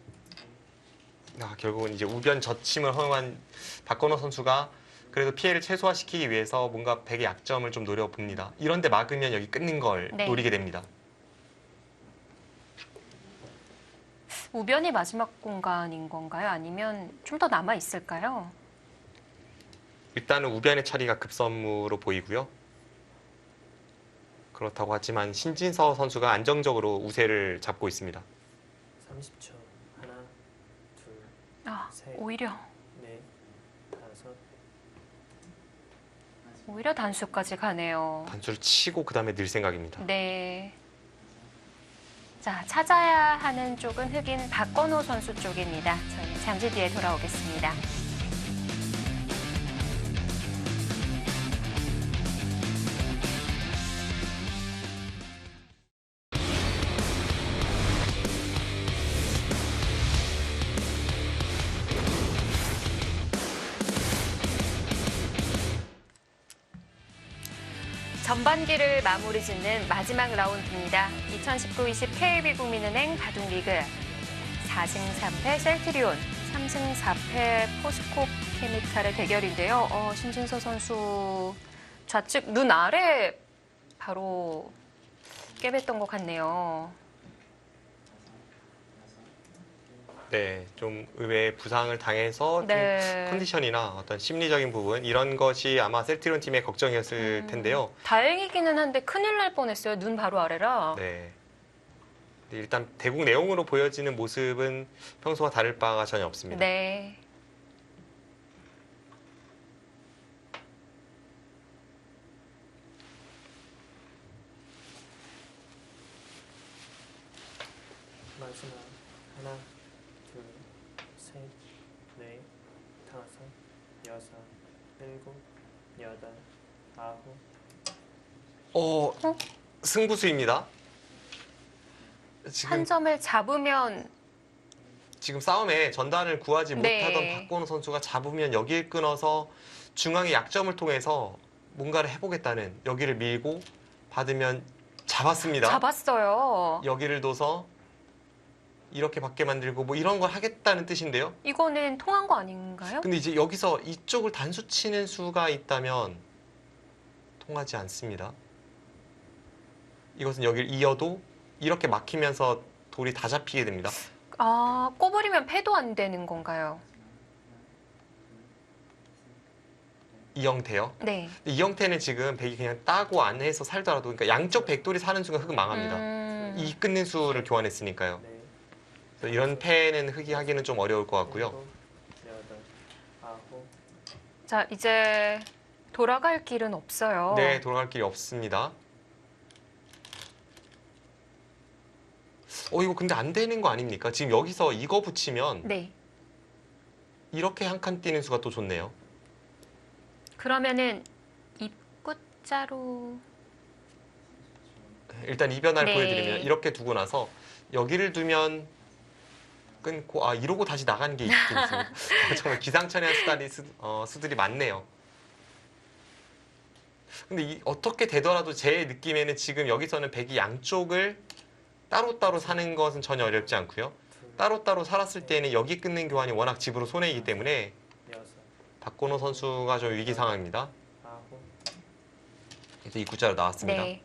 결국은 이제 우변 젖힘을 허용한 박건호 선수가 그래도 피해를 최소화시키기 위해서 뭔가 백의 약점을 좀 노려봅니다. 이런데 막으면 여기 끊는 걸 네. 노리게 됩니다. 우변이 마지막 공간인 건가요? 아니면 좀 더 남아 있을까요? 일단은 우변의 처리가 급선무로 보이고요. 그렇다고 하지만 신진서 선수가 안정적으로 우세를 잡고 있습니다. 30초. 하나, 둘, 아, 셋. 오히려 넷, 다섯. 단수까지 가네요. 단수를 치고 그 다음에 늘 생각입니다. 네. 자, 찾아야 하는 쪽은 흑인 박건호 선수 쪽입니다. 저희 잠시 뒤에 돌아오겠습니다. 전반기를 마무리 짓는 마지막 라운드입니다. 2019-20 KB국민은행 바둑리그 4승 3패 셀트리온, 3승 4패 포스코 케미칼의 대결인데요. 신진서 선수 좌측 눈 아래 바로 깨맸던 것 같네요. 네, 좀 의외의 부상을 당해서 좀 네. 컨디션이나 어떤 심리적인 부분 이런 것이 아마 셀트리온 팀의 걱정이었을 텐데요. 다행이기는 한데 큰일 날 뻔했어요. 눈 바로 아래라. 네. 근데 일단 대국 내용으로 보여지는 모습은 평소와 다를 바가 전혀 없습니다. 네. 마지막 하나, 둘, 셋, 넷, 다섯, 여섯, 일곱, 여덟, 아홉. 승부수입니다. 한 점을 잡으면 지금 싸움에 전단을 구하지 네. 못하던 박건우 선수가 잡으면 여기를 끊어서 중앙의 약점을 통해서 뭔가를 해보겠다는, 여기를 밀고 받으면 잡았습니다. 잡았어요. 여기를 둬서 이렇게 받게 만들고 뭐 이런 걸 하겠다는 뜻인데요. 이거는 통한 거 아닌가요? 근데 이제 여기서 이쪽을 단수 치는 수가 있다면 통하지 않습니다. 이것은 여기를 이어도 이렇게 막히면서 돌이 다 잡히게 됩니다. 아, 꼽으리면 패도 안 되는 건가요? 이 형태요. 네. 이 형태는 지금 백이 그냥 따고 안에서 살더라도, 그러니까 양쪽 백돌이 사는 순간 흑은 망합니다. 이 끊는 수를 교환했으니까요. 넷, 그래서 이런 패는 흑이 하기는 좀 어려울 것 같고요. 일곱, 여덟, 아홉. 자, 이제 돌아갈 길은 없어요. 네, 돌아갈 길이 없습니다. 이거 근데 안 되는 거 아닙니까? 지금 여기서 이거 붙이면 네. 이렇게 한 칸 뛰는 수가 또 좋네요. 그러면은 입구자로 일단 이변화를 네. 보여드리면 이렇게 두고 나서 여기를 두면 끊고, 이러고 다시 나가는 게 있긴 있습니다. 정말 기상천외한 수들이 많네요. 근데 어떻게 되더라도 제 느낌에는 지금 여기서는 백이 양쪽을 따로따로 사는 것은 전혀 어렵지 않고요. 둘, 따로따로 살았을 때는 여기 끊는 교환이 워낙 집으로 손해이기 때문에 여섯, 박건호 선수가 좀 위기 상황입니다. 아홉. 그래서 입구자로 나왔습니다. 네.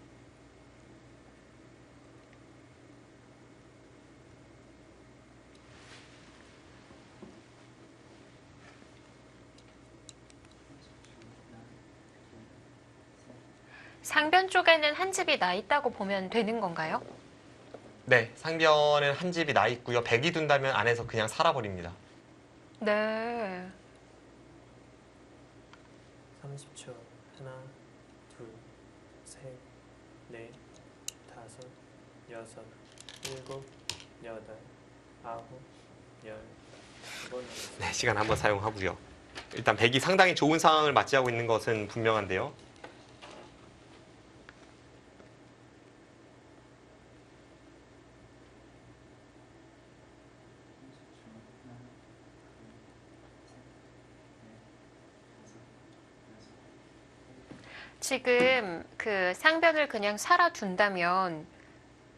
상변 쪽에는 한 집이 나 있다고 보면 되는 건가요? 네, 상변은 한 집이 나 있고요. 백이 둔다면 안에서 그냥 살아버립니다. 네. 30초. 하나, 둘, 셋, 넷, 다섯, 여섯, 일곱, 여덟, 아홉, 열. 이번 네, 시간 한번 사용하고요. 일단 백이 상당히 좋은 상황을 맞이하고 있는 것은 분명한데요. 지금 그 상변을 그냥 살아둔다면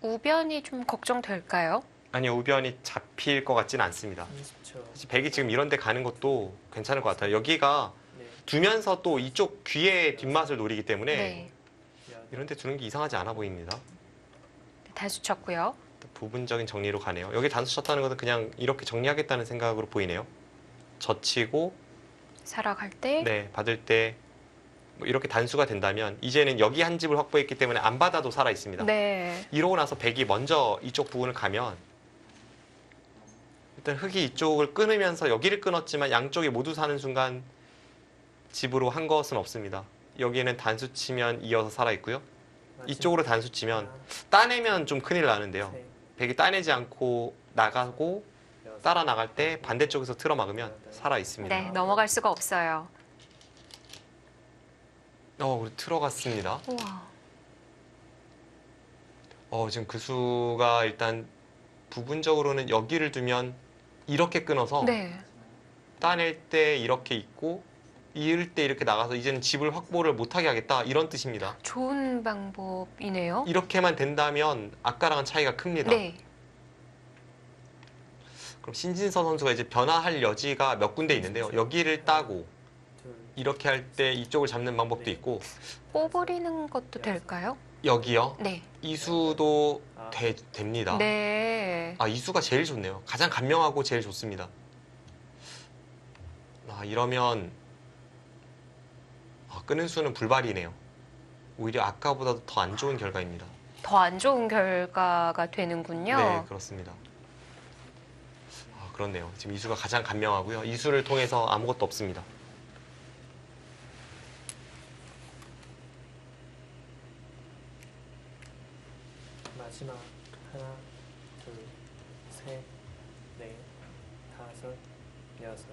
우변이 좀 걱정될까요? 아니요, 우변이 잡힐 것 같지는 않습니다. 30초. 사실 백이 지금 이런 데 가는 것도 괜찮을 것 같아요. 여기가 네. 두면서 또 이쪽 귀의 뒷맛을 노리기 때문에 네. 이런 데 두는 게 이상하지 않아 보입니다. 단수 쳤고요. 부분적인 정리로 가네요. 여기 단수 쳤다는 것은 그냥 이렇게 정리하겠다는 생각으로 보이네요. 젖히고 살아갈 때 네, 받을 때 뭐 이렇게 단수가 된다면 이제는 여기 한 집을 확보했기 때문에 안 받아도 살아 있습니다. 네. 이러고 나서 백이 먼저 이쪽 부분을 가면 일단 흑이 이쪽을 끊으면서 여기를 끊었지만 양쪽이 모두 사는 순간 집으로 한 것은 없습니다. 여기는 단수 치면 이어서 살아 있고요. 이쪽으로 단수 치면 하나, 따내면 좀 큰일 나는데요. 셋, 백이 따내지 않고 나가고 여섯, 따라 나갈 때 반대쪽에서 틀어 막으면 살아 있습니다. 네, 넘어갈 수가 없어요. 우리 틀어갔습니다. 우와. 지금 그 수가 일단 부분적으로는 여기를 두면 이렇게 끊어서 네. 따낼 때 이렇게 있고 이을 때 이렇게 나가서 이제는 집을 확보를 못하게 하겠다 이런 뜻입니다. 좋은 방법이네요. 이렇게만 된다면 아까랑은 차이가 큽니다. 네. 그럼 신진서 선수가 이제 변화할 여지가 몇 군데 있는데요. 여기를 따고 둘, 이렇게 할 때 이쪽을 잡는 방법도 있고 뽑으리는 것도 될까요? 여기요. 네. 이수도 됩니다. 네. 이수가 제일 좋네요. 가장 간명하고 제일 좋습니다. 이러면 끄는 수는 불발이네요. 오히려 아까보다도 더 안 좋은 결과입니다. 더 안 좋은 결과가 되는군요. 네, 그렇습니다. 그렇네요. 지금 이수가 가장 간명하고요. 이수를 통해서 아무것도 없습니다. 마지막 하나, 둘, 셋, 넷, 다섯, 여섯,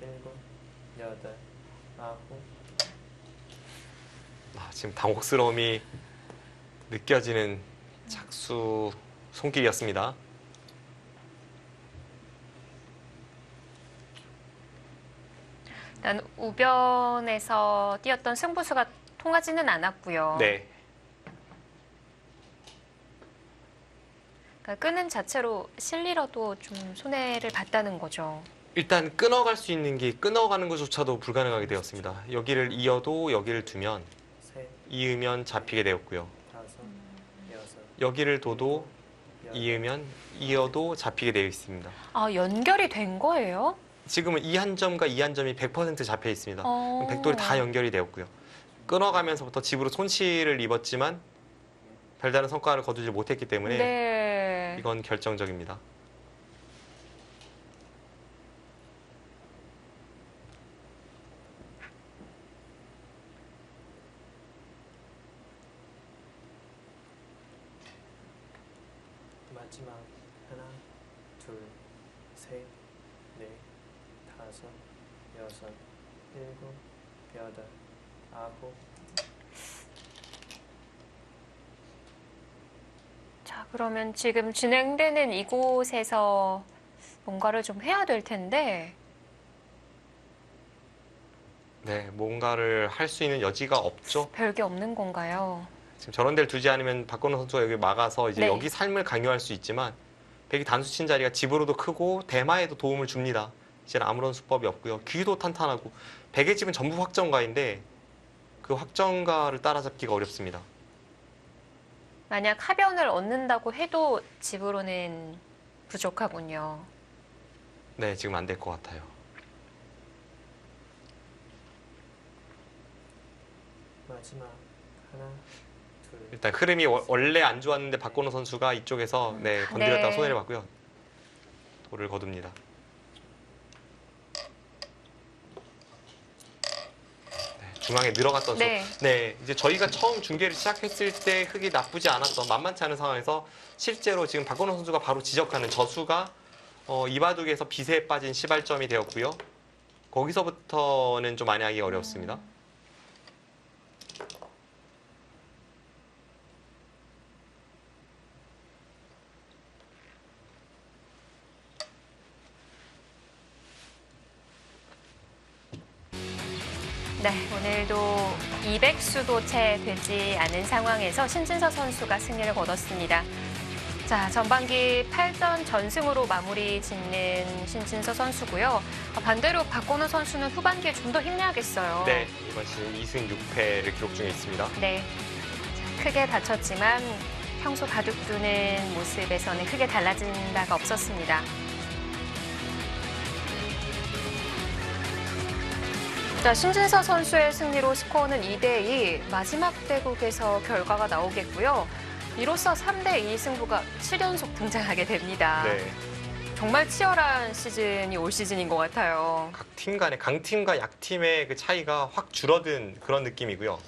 일곱, 여덟, 아홉. 지금 당혹스러움이 느껴지는 착수 손길이었습니다. 일단 우변에서 뛰었던 승부수가 통하지는 않았고요. 네. 그러니까 끄는 자체로 실리러도 좀 손해를 봤다는 거죠. 일단 끊어갈 수 있는 게 끊어가는 것조차도 불가능하게 되었습니다. 여기를 이어도 여기를 두면 셋, 이으면 잡히게 되었고요. 다섯, 여섯, 여기를 둬도 여덟, 이으면 이어도 잡히게 되어 있습니다. 연결이 된 거예요? 지금은 이 한 점과 이 한 점이 100% 잡혀 있습니다. 어. 백돌이 다 연결이 되었고요. 끊어가면서부터 집으로 손실을 입었지만 별다른 성과를 거두지 못했기 때문에 네. 이건 결정적입니다. 마지막 하나, 둘, 셋, 넷, 다섯, 여섯, 일곱, 여덟, 아홉. 자, 그러면 지금 진행되는 이곳에서 뭔가를 좀 해야 될 텐데. 네, 뭔가를 할 수 있는 여지가 없죠. 별게 없는 건가요? 지금 저런 데를 두지 않으면 박건우 선수가 여기 막아서 이제 네. 여기 삶을 강요할 수 있지만 백이 단수 친 자리가 집으로도 크고 대마에도 도움을 줍니다. 이제는 아무런 수법이 없고요. 귀도 탄탄하고 백의 집은 전부 확정가인데 그 확정가를 따라잡기가 어렵습니다. 만약 하변을 얻는다고 해도 집으로는 부족하군요. 네, 지금 안 될 것 같아요. 마지막 하나, 둘, 일단 흐름이 원래 안 좋았는데 박건우 선수가 이쪽에서 건드렸다가 네. 손해를 봤고요. 돌을 거둡니다. 네, 중앙에 늘어갔던 수. 네. 네, 이제 저희가 처음 중계를 시작했을 때 흙이 나쁘지 않았던 만만치 않은 상황에서 실제로 지금 박건우 선수가 바로 지적하는 저수가 이바둑에서 빗에 빠진 시발점이 되었고요. 거기서부터는 좀 많이 하기 어려웠습니다. 네, 오늘도 200수도 채 되지 않은 상황에서 신진서 선수가 승리를 거뒀습니다. 자, 전반기 8전 전승으로 마무리 짓는 신진서 선수고요. 반대로 박건우 선수는 후반기에 좀 더 힘내야겠어요. 네, 이번 시즌 2승 6패를 기록 중에 있습니다. 네, 자, 크게 다쳤지만 평소 바둑두는 모습에서는 크게 달라진 바가 없었습니다. 자, 신진서 선수의 승리로 스코어는 2대2, 마지막 대국에서 결과가 나오겠고요. 이로써 3대2 승부가 7연속 등장하게 됩니다. 네, 정말 치열한 시즌이 올 시즌인 것 같아요. 각 팀 간의 강팀과 약팀의 그 차이가 확 줄어든 그런 느낌이고요.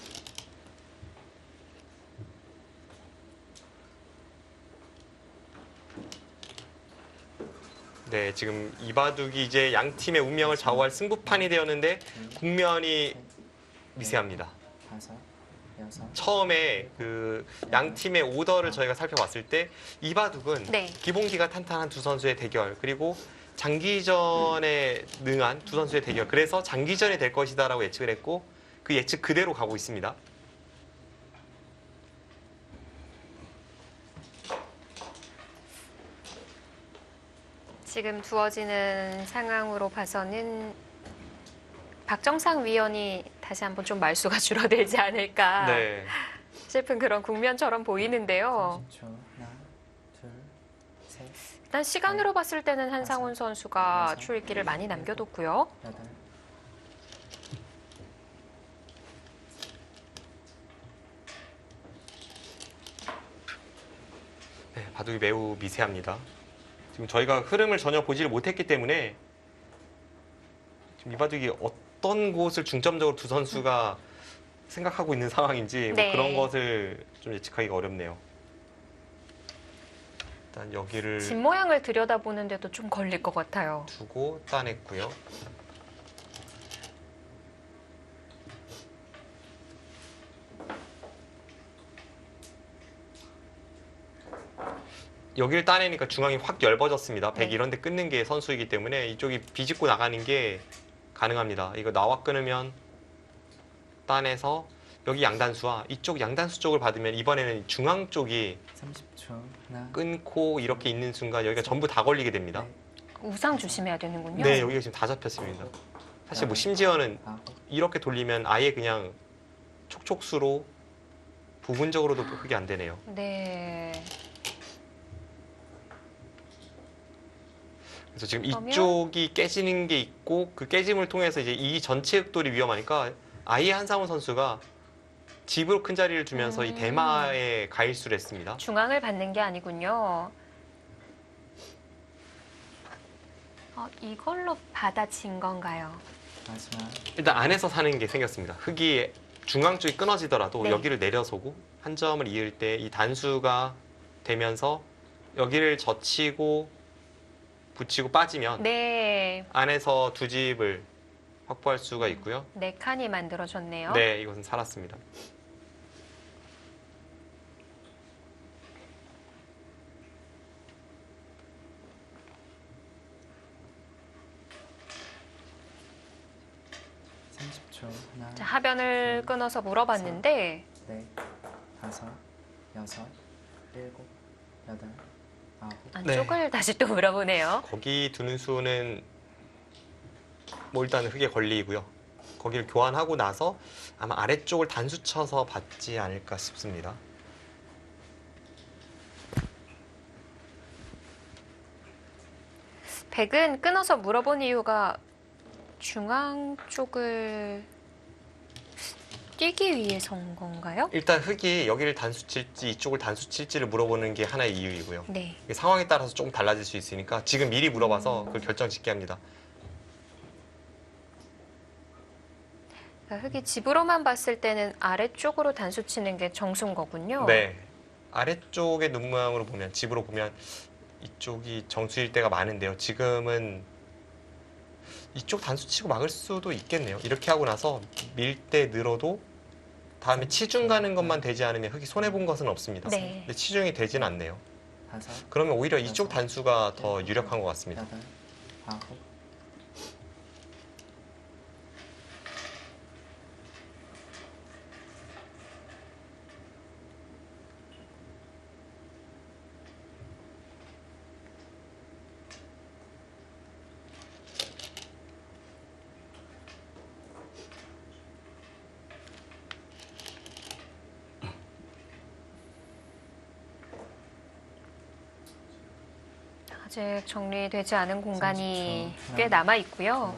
네, 지금 이 바둑이 이제 양 팀의 운명을 좌우할 승부판이 되었는데 국면이 미세합니다. 5, 6, 처음에 그 양 팀의 오더를 저희가 살펴봤을 때 이 바둑은 네. 기본기가 탄탄한 두 선수의 대결, 그리고 장기전에 능한 두 선수의 대결, 그래서 장기전이 될 것이다라고 예측을 했고 그 예측 그대로 가고 있습니다. 지금 두어지는 상황으로 봐서는 박정상 위원이 다시 한번 좀 말수가 줄어들지 않을까 네, 싶은 그런 국면처럼 보이는데요. 30초. 하나, 둘, 셋, 일단 시간으로 봤을 때는 한상훈 선수가 출기를 많이 남겨뒀고요. 8. 네, 바둑이 매우 미세합니다. 지금 저희가 흐름을 전혀 보지를 못했기 때문에 지금 이 바둑이 어떤 곳을 중점적으로 두 선수가 생각하고 있는 상황인지 뭐 네. 그런 것을 좀 예측하기가 어렵네요. 일단 여기를 집 모양을 들여다보는데도 좀 걸릴 것 같아요. 두고 따냈고요. 여기를 따내니까 중앙이 확 얇아졌습니다. 100 네. 이런 데 끊는 게 선수이기 때문에 이쪽이 비집고 나가는 게 가능합니다. 이거 나와 끊으면 따내서 여기 양단수와 이쪽 양단수 쪽을 받으면 이번에는 중앙 쪽이 30초. 하나, 끊고 이렇게 있는 순간 여기가 전부 다 걸리게 됩니다. 넷, 우상 조심해야 되는군요. 네, 여기가 지금 다 잡혔습니다. 사실 뭐 심지어는 9. 이렇게 돌리면 아예 그냥 촉촉수로 부분적으로도 흑이 안 되네요. 네. 그래서 지금 그러면? 이쪽이 깨지는 게 있고 그 깨짐을 통해서 이제 이 전체 흑돌이 위험하니까 아예 한상훈 선수가 집으로 큰 자리를 두면서 이 대마에 가일수를 했습니다. 중앙을 받는 게 아니군요. 이걸로 받아진 건가요? 마지막. 일단 안에서 사는 게 생겼습니다. 흑이 중앙 쪽이 끊어지더라도 네. 여기를 내려서고 한 점을 이을 때 이 단수가 되면서 여기를 젖히고 붙이고 빠지면 네. 안에서 두 집을 확보할 수가 있고요. 네 칸이 만들어졌네요. 네, 이것은 살았습니다. 하나, 자, 하변을 끊어서 물어봤는데 넷, 5, 6, 7, 8, 9. 안쪽을 다시 또 물어보네요. 거기 두는 수는 뭐 일단 흙에 걸리고요. 거기를 교환하고 나서 아마 아래쪽을 단수 쳐서 받지 않을까 싶습니다. 백은 끊어서 물어본 이유가 중앙 쪽을 뛰기 위해서인 건가요? 일단 흙이 여기를 단수 칠지 이쪽을 단수 칠지를 물어보는 게 하나의 이유이고요. 네. 이게 상황에 따라서 조금 달라질 수 있으니까 지금 미리 물어봐서 그걸 결정 짓게 합니다. 그러니까 흙이 집으로만 봤을 때는 아래쪽으로 단수 치는 게 정수인 거군요. 네. 아래쪽의 눈 모양으로 보면 집으로 보면 이쪽이 정수일 때가 많은데요. 지금은 이쪽 단수 치고 막을 수도 있겠네요. 이렇게 하고 나서 밀 때 늘어도 다음에 치중 가는 것만 되지 않으면 흙이 손해본 것은 없습니다. 네. 근데 치중이 되진 않네요. 5, 그러면 오히려 이쪽 단수가 더 유력한 것 같습니다. 8, 9. 아직 정리되지 않은 공간이 30초. 꽤 남아 있고요.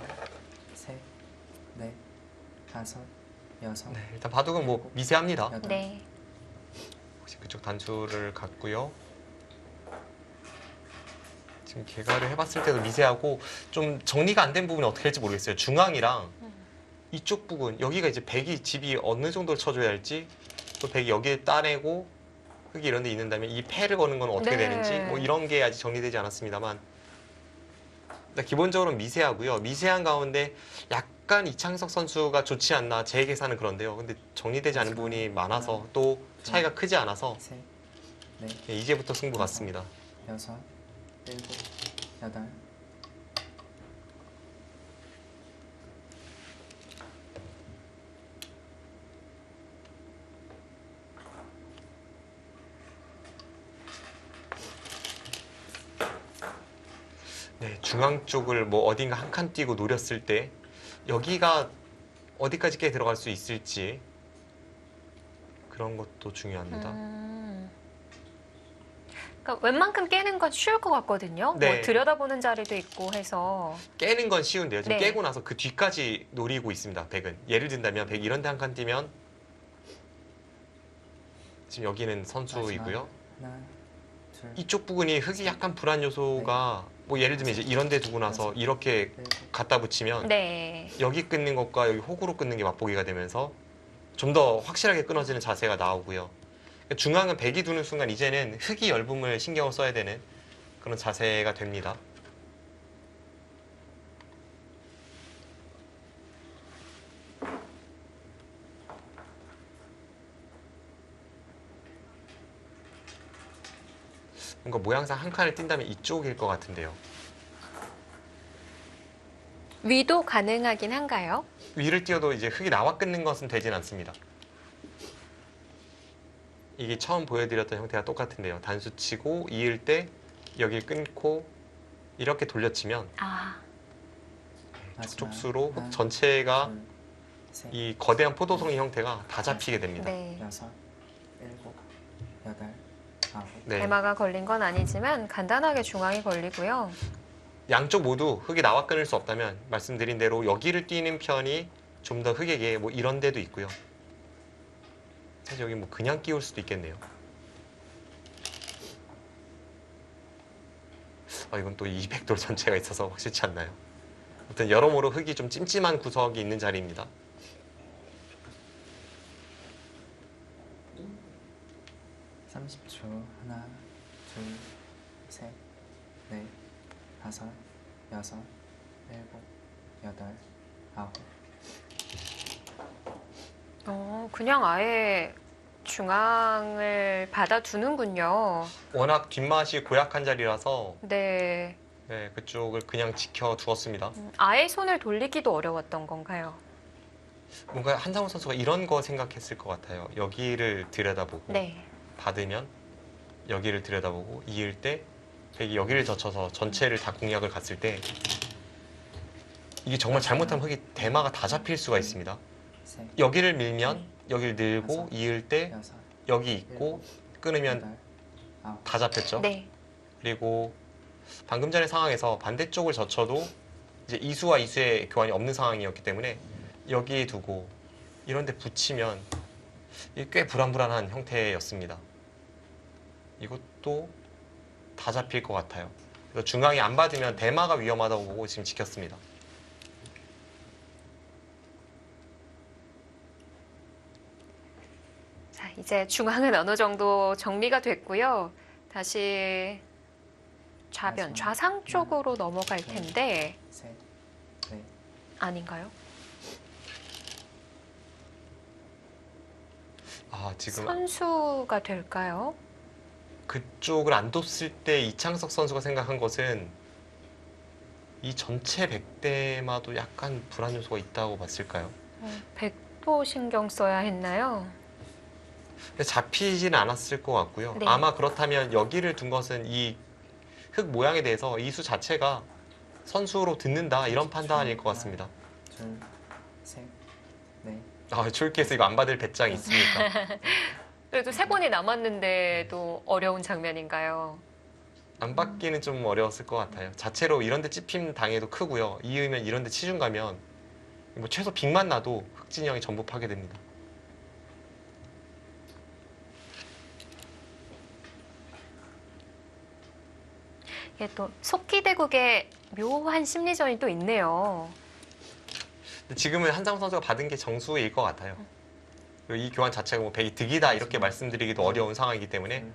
셋, 넷, 다섯, 여섯, 네, 일단 바둑은 뭐 미세합니다. 여덟, 네. 혹시 그쪽 단추를 갔고요. 지금 개가를 해봤을 때도 미세하고 좀 정리가 안 된 부분이 어떻게 될지 모르겠어요. 중앙이랑 이쪽 부분 여기가 이제 백이 집이 어느 정도를 쳐줘야 할지 또 백이 여기에 따내고 흙이 이런 데 있는다면 이 패를 거는 건 어떻게 네. 되는지 뭐 이런 게 아직 정리되지 않았습니다만 일단 기본적으로 미세하고요. 미세한 가운데 약간 이창석 선수가 좋지 않나 제 계산은 그런데요. 근데 정리되지 않은 부분이 많아서 또 차이가 크지 않아서 셋, 넷, 이제부터 승부 같습니다. 여섯, 일곱, 여덟, 네, 중앙 쪽을 뭐 어딘가 한 칸 띄고 노렸을 때 여기가 어디까지 깨 들어갈 수 있을지 그런 것도 중요합니다. 그러니까 웬만큼 깨는 건 쉬울 것 같거든요. 네. 뭐 들여다보는 자리도 있고 해서. 깨는 건 쉬운데요. 지금 네. 깨고 나서 그 뒤까지 노리고 있습니다. 백은. 예를 든다면 백 이런 데 한 칸 띄면 지금 여기는 선수이고요. 하나, 둘, 이쪽 부분이 흙이 약간 불안 요소가 뭐 예를 들면 이제 이런 데 두고 나서 이렇게 일곱, 갖다 붙이면 네. 여기 끊는 것과 여기 호구로 끊는 게 맞보기가 되면서 좀 더 확실하게 끊어지는 자세가 나오고요. 중앙은 백이 두는 순간 이제는 흙이 열분을 신경을 써야 되는 그런 자세가 됩니다. 뭔가 모양상 한 칸을 띈다면 이쪽일 것 같은데요. 위도 가능하긴 한가요? 위를 띄워도 이제 흙이 나와 끊는 것은 되진 않습니다. 이게 처음 보여드렸던 형태가 똑같은데요. 단수 치고 이을 때 여길 끊고 이렇게 돌려치면 아, 마지막, 쪽수로 흙 하나, 전체가 둘, 셋, 이 거대한 포도송이 형태가 다 잡히게 됩니다. 네. 여섯, 일곱, 여덟, 아홉, 네. 대마가 걸린 건 아니지만 간단하게 중앙이 걸리고요. 양쪽 모두 흙이 나와 끊을 수 없다면 말씀드린 대로 여기를 띄는 편이 좀 더 흙에게 뭐 이런 데도 있고요. 사실 여기 뭐 그냥 끼울 수도 있겠네요. 이건 또 200돌 전체가 있어서 확실치 않나요? 아무튼 여러모로 흙이 좀 찜찜한 구석이 있는 자리입니다. 삼십 초. 하나, 둘, 셋, 넷, 다섯, 여섯, 일곱, 여덟, 아홉. 그냥 아예 중앙을 받아두는군요. 워낙 뒷맛이 고약한 자리라서 네. 네, 그쪽을 그냥 지켜두었습니다. 아예 손을 돌리기도 어려웠던 건가요? 뭔가 한상우 선수가 이런 거 생각했을 것 같아요. 여기를 들여다보고 네. 받으면 여기를 들여다보고 이을 때 백이 여기를 젖혀서 전체를 다 공략을 갔을 때 이게 정말 잘못하면 흙이 대마가 다 잡힐 수가 있습니다. 셋, 여기를 밀면 여기를 늘고 이을 때 여섯, 여기 있고 끊으면 여덟, 아홉. 다 잡혔죠. 네. 그리고 방금 전의 상황에서 반대쪽을 젖혀도 이제 이수와 이수의 교환이 없는 상황이었기 때문에 여기에 두고 이런 데 붙이면 이게 꽤 불안불안한 형태였습니다. 이것도 다 잡힐 것 같아요. 그래서 중앙이 안 받으면 대마가 위험하다고 보고 지금 지켰습니다. 자, 이제 중앙은 어느 정도 정리가 됐고요. 다시 좌변, 좌상 쪽으로 넘어갈 텐데 셋, 넷, 아닌가요? 지금 선수가 될까요? 그쪽을 안 뒀을 때 이창석 선수가 생각한 것은 이 전체 백대마도 약간 불안 요소가 있다고 봤을까요? 백도 신경 써야 했나요? 근데 잡히지는 않았을 것 같고요. 네. 아마 그렇다면 여기를 둔 것은 이 흙 모양에 대해서 이수 자체가 선수로 듣는다 이런 판단일 것 같습니다. 둘, 셋, 넷, 출기에서 이거 안 받을 배짱이 있습니까? 그래도 세 번이 남았는데도 어려운 장면인가요? 안 받기는 좀 어려웠을 것 같아요. 자체로 이런 데 찝힘 당해도 크고요. 이으면 이런 데 치중 가면 뭐 최소 빅만 나도 흑진영이 전부 파괴됩니다. 이게 또 속기대국의 묘한 심리전이 또 있네요. 근데 지금은 한상우 선수가 받은 게 정수일 것 같아요. 그리고 이 교환 자체가 뭐 백이 득이다 이렇게 말씀드리기도 어려운 상황이기 때문에 둘,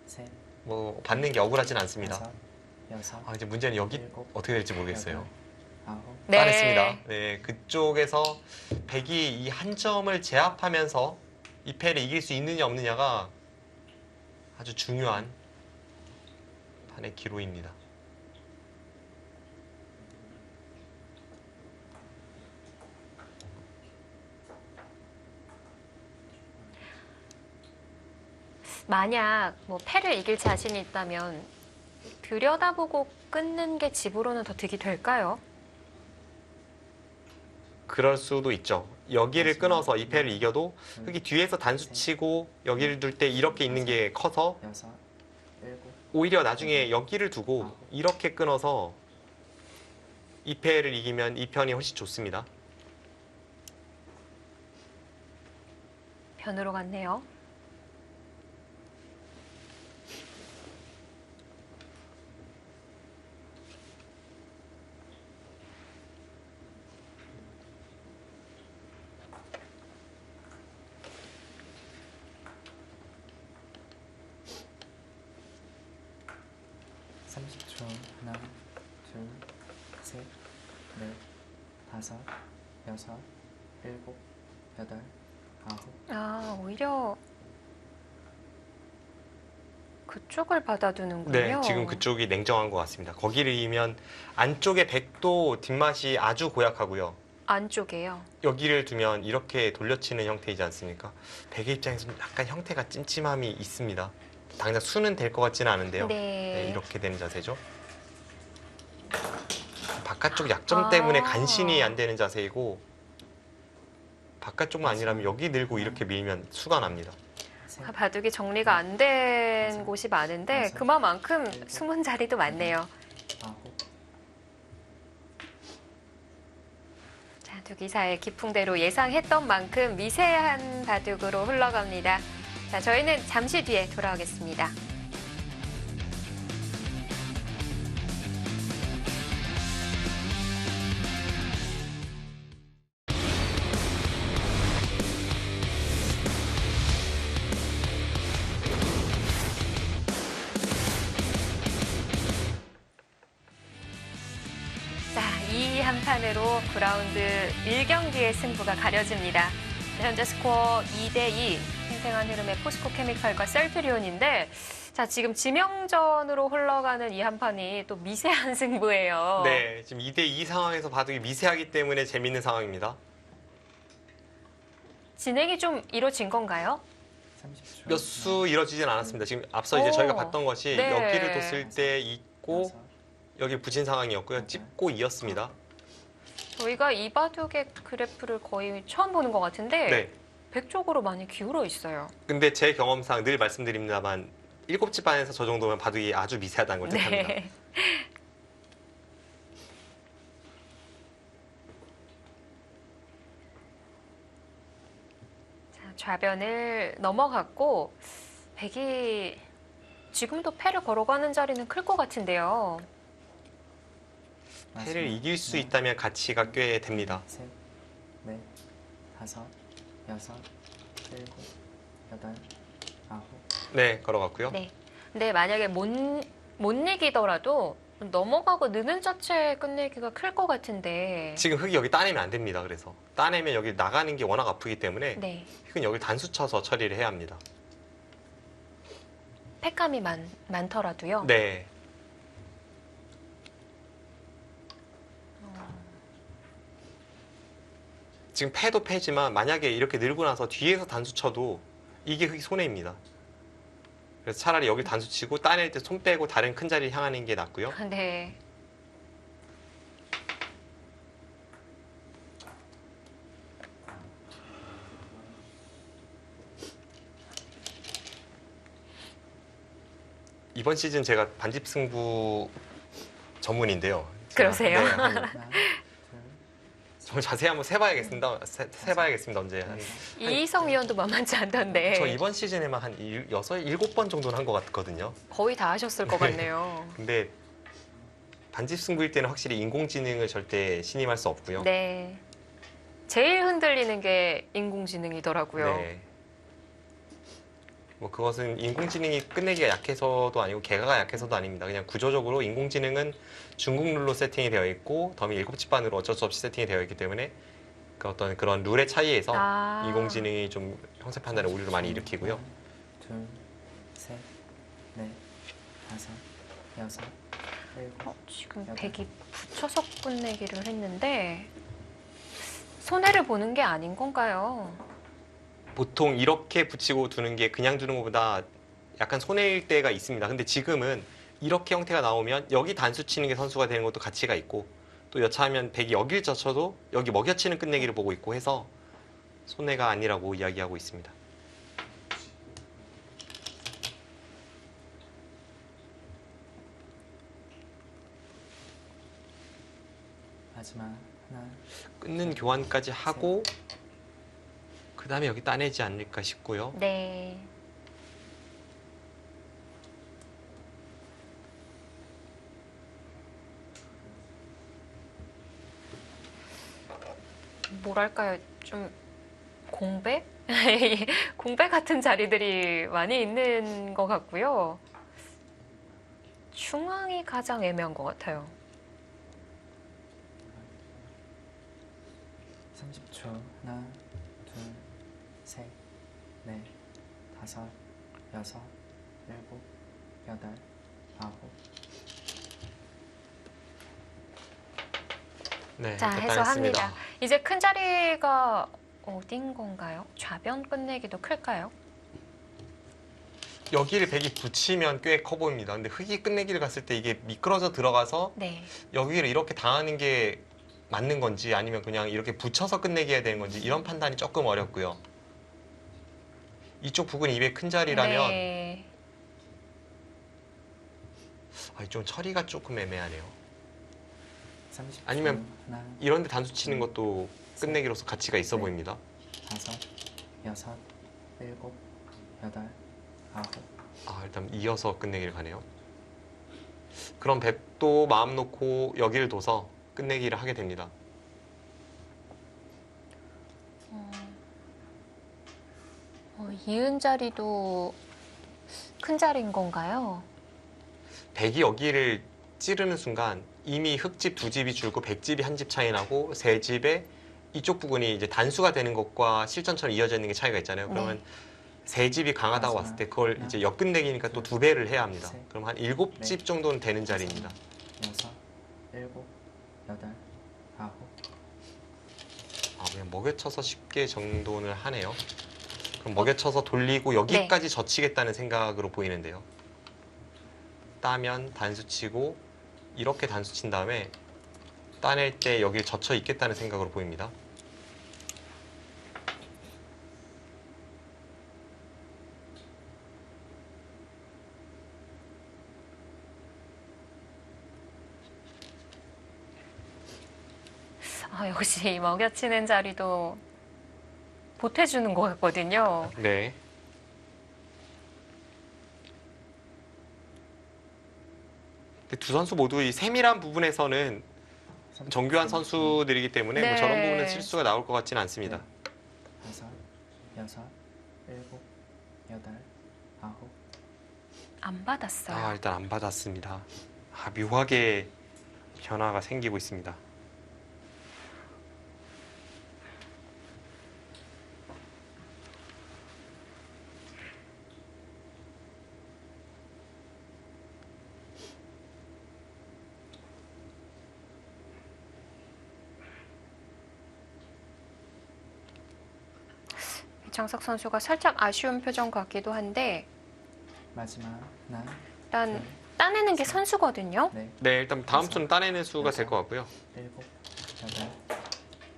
셋, 뭐 받는 게 억울하진 않습니다. 다섯, 여섯, 아, 이제 문제는 여기 일곱, 어떻게 될지 모르겠어요. 여덟, 아홉, 네. 따냈습니다. 네, 그쪽에서 백이 이 한 점을 제압하면서 이 패를 이길 수 있느냐 없느냐가 아주 중요한 판의 기로입니다. 만약 뭐 패를 이길 자신이 있다면 들여다보고 끊는 게 집으로는 더 득이 될까요? 그럴 수도 있죠. 여기를 끊어서 이 패를 이겨도 흑이 뒤에서 단수 치고 여기를 둘 때 이렇게 있는 게 커서 여섯, 일곱, 오히려 나중에 여기를 두고 이렇게 끊어서 이 패를 이기면 이 편이 훨씬 좋습니다. 변으로 갔네요. 삼십 초. 하나, 둘, 셋, 넷, 다섯, 여섯, 일곱, 여덟, 아홉. 아, 오히려 그쪽을 받아두는군요. 네, 지금 그쪽이 냉정한 것 같습니다. 거기를 이면 안쪽에 백도 뒷맛이 아주 고약하고요. 안쪽에요. 여기를 두면 이렇게 돌려치는 형태이지 않습니까? 백의 입장에서는 약간 형태가 찜찜함이 있습니다. 당장 수는 될 것 같지는 않은데요. 네. 이렇게 되는 자세죠. 바깥쪽 약점 때문에 간신히 안 되는 자세이고 바깥쪽만 아니라면 여기 늘고 이렇게 밀면 수가 납니다. 셋, 바둑이 정리가 안 된 곳이 많은데 그만큼 숨은 자리도 많네요. 아홉. 자, 두기사의 기풍대로 예상했던 만큼 미세한 바둑으로 흘러갑니다. 자, 저희는 잠시 뒤에 돌아오겠습니다. 자, 이 한 판으로 9라운드 1경기의 승부가 가려집니다. 현재 스코어 2대2, 생생한 흐름의 포스코 케미칼과 셀트리온인데, 자, 지금 지명전으로 흘러가는 이 한 판이 또 미세한 승부예요. 네, 지금 2대2 상황에서 바둑이 미세하기 때문에 재밌는 상황입니다. 진행이 좀 이루어진 건가요? 30초. 몇 수 이뤄지진 않았습니다. 지금 앞서 이제 저희가 봤던 것이 네. 여기를 뒀을 때 있고 여섯, 여기 부진 상황이었고요. 찝고 이었습니다. 저희가 이 바둑의 그래프를 거의 처음 보는 것 같은데, 네. 백 쪽으로 많이 기울어 있어요. 근데 제 경험상 늘 말씀드립니다만 7집 반에서 저 정도면 바둑이 아주 미세하다는 걸 뜻합니다. 네. 자, 좌변을 넘어갔고 백이 지금도 패를 걸어가는 자리는 클 것 같은데요. 마지막. 패를 이길 수 네. 있다면 가치가 꽤 됩니다. 셋, 넷, 다섯, 여섯, 일곱, 여덟, 아홉. 네, 걸어갔고요. 네. 근데 만약에 못 이기더라도 넘어가고 느는 자체 끝내기가 클 것 같은데. 지금 흑이 여기 따내면 안 됩니다. 그래서 따내면 여기 나가는 게 워낙 아프기 때문에 네. 흑은 여기 단수 쳐서 처리를 해야 합니다. 패감이 많더라도요. 네. 지금 패도 패지만 만약에 이렇게 늘고 나서 뒤에서 단수 쳐도 이게 흑이 손해입니다. 그래서 차라리 여기 단수 치고 따낼 때 손 빼고 다른 큰 자리를 향하는 게 낫고요. 네. 이번 시즌 제가 반집 승부 전문인데요. 그러세요? 네, 하나, 둘, 좀 자세히 한번 세봐야겠습니다. 세봐야겠습니다. 언제. 이희성 위원도 만만치 않던데 저 이번 시즌에만 한 6, 7번 정도는 한 것 같거든요. 거의 다 하셨을 것 같네요. 근데 반집 승부일 때는 확실히 인공지능을 절대 신임할 수 없고요. 네. 제일 흔들리는 게 인공지능이더라고요. 네. 뭐 그것은 인공지능이 끝내기가 약해서도 아니고 개가가 약해서도 아닙니다. 그냥 구조적으로 인공지능은 중국 룰로 세팅이 되어 있고 더미 7집반으로 어쩔 수 없이 세팅이 되어 있기 때문에 그 어떤 그런 룰의 차이에서 인공지능이 좀 형세 판단에 오류를 많이 일으키고요. 둘, 셋, 넷, 다섯, 여섯, 일곱. 지금 백이 붙여서 끝내기를 했는데 손해를 보는 게 아닌 건가요? 보통 이렇게 붙이고 두는 게 그냥 두는 것보다 약간 손해일 때가 있습니다. 근데 지금은 이렇게 형태가 나오면 여기 단수 치는 게 선수가 되는 것도 가치가 있고 또 여차하면 백이 여길 젖혀도 여기 먹여치는 끝내기를 보고 있고 해서 손해가 아니라고 이야기하고 있습니다. 마지막 하나, 끊는 교환까지 하고 그 다음에 여기 따내지 않을까 싶고요. 네. 뭐랄까요, 좀 공백? 공백 같은 자리들이 많이 있는 것 같고요. 중앙이 가장 애매한 것 같아요. 30초. 하나, 둘, 셋, 넷, 다섯, 여섯, 일곱, 여덟, 아홉. 네, 자, 이렇게 해소합니다. 따냈습니다. 이제 큰 자리가 어딘 건가요? 좌변 끝내기도 클까요? 여기를 백이 붙이면 꽤 커 보입니다. 근데 흑이 끝내기를 갔을 때 이게 미끄러져 들어가서 네. 여기를 이렇게 당하는 게 맞는 건지 아니면 그냥 이렇게 붙여서 끝내기 해야 되는 건지 이런 판단이 조금 어렵고요. 이쪽 부분이 입에 큰 자리라면 네. 좀 처리가 조금 애매하네요. 30초. 아니면 하나, 이런 데 단수 치는 것도 끝내기로서 가치가 있어 네. 보입니다. 다섯, 여섯, 일곱, 여덟, 아홉. 일단 이어서 끝내기를 가네요. 그럼 백도 마음 놓고 여기를 둬서 끝내기를 하게 됩니다. 이은 자리도 큰 자리인 건가요? 백이 여기를 찌르는 순간 이미 흑집 두 집이 줄고 백집이 한 집 차이 나고 세 집에 이쪽 부분이 이제 단수가 되는 것과 실전처럼 이어져 있는 게 차이가 있잖아요. 그러면 네. 세 집이 강하다고 봤을 때 그걸 이제 역끝내기니까 또 두 배를 해야 합니다. 그럼 한 7집 정도는 되는 자리입니다. 여섯, 일곱, 여덟, 아홉. 그냥 먹여쳐서 쉽게 정도는 하네요. 그럼 먹여쳐서 돌리고 여기까지 젖히겠다는 생각으로 보이는데요. 따면 단수 치고 이렇게 단수 친 다음에 따낼 때 여기를 젖혀 있겠다는 생각으로 보입니다. 역시 먹여치는 자리도 보태주는 것 같거든요. 네. 근데 두 선수 모두 이 세밀한 부분에서는 정교한 선수들이기 때문에 뭐 네. 저런 부분은 실수가 나올 것 같지는 않습니다. 다섯, 여섯, 일곱, 여덟, 아홉. 안 받았어요. 일단 안 받았습니다. 묘하게 변화가 생기고 있습니다. 장석 선수가 살짝 아쉬운 표정 같기도 한데 마지막 하나, 일단 따내는 게 선수거든요. 넷, 네, 일단 다음 수는 따내는 수가 될 것 같고요. 일곱, 여덟.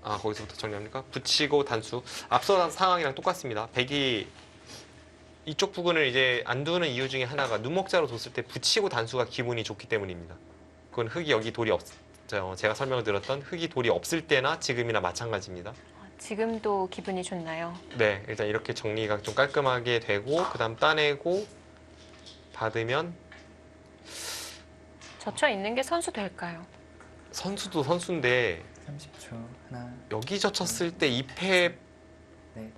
거기서부터 정리합니까? 붙이고 단수. 앞서 상황이랑 똑같습니다. 백이 이쪽 부분을 이제 안 두는 이유 중에 하나가 눈목자로 뒀을 때 붙이고 단수가 기분이 좋기 때문입니다. 그건 흙이 여기 돌이 없죠. 제가 설명을 드렸던 흙이 돌이 없을 때나 지금이나 마찬가지입니다. 지금도 기분이 좋나요? 네, 일단 이렇게 정리가 좀 깔끔하게 되고 그다음 따내고 받으면 젖혀 있는 게 선수 될까요? 선수도 선수인데 30초. 하나, 여기 젖혔을 때 이 패 넷,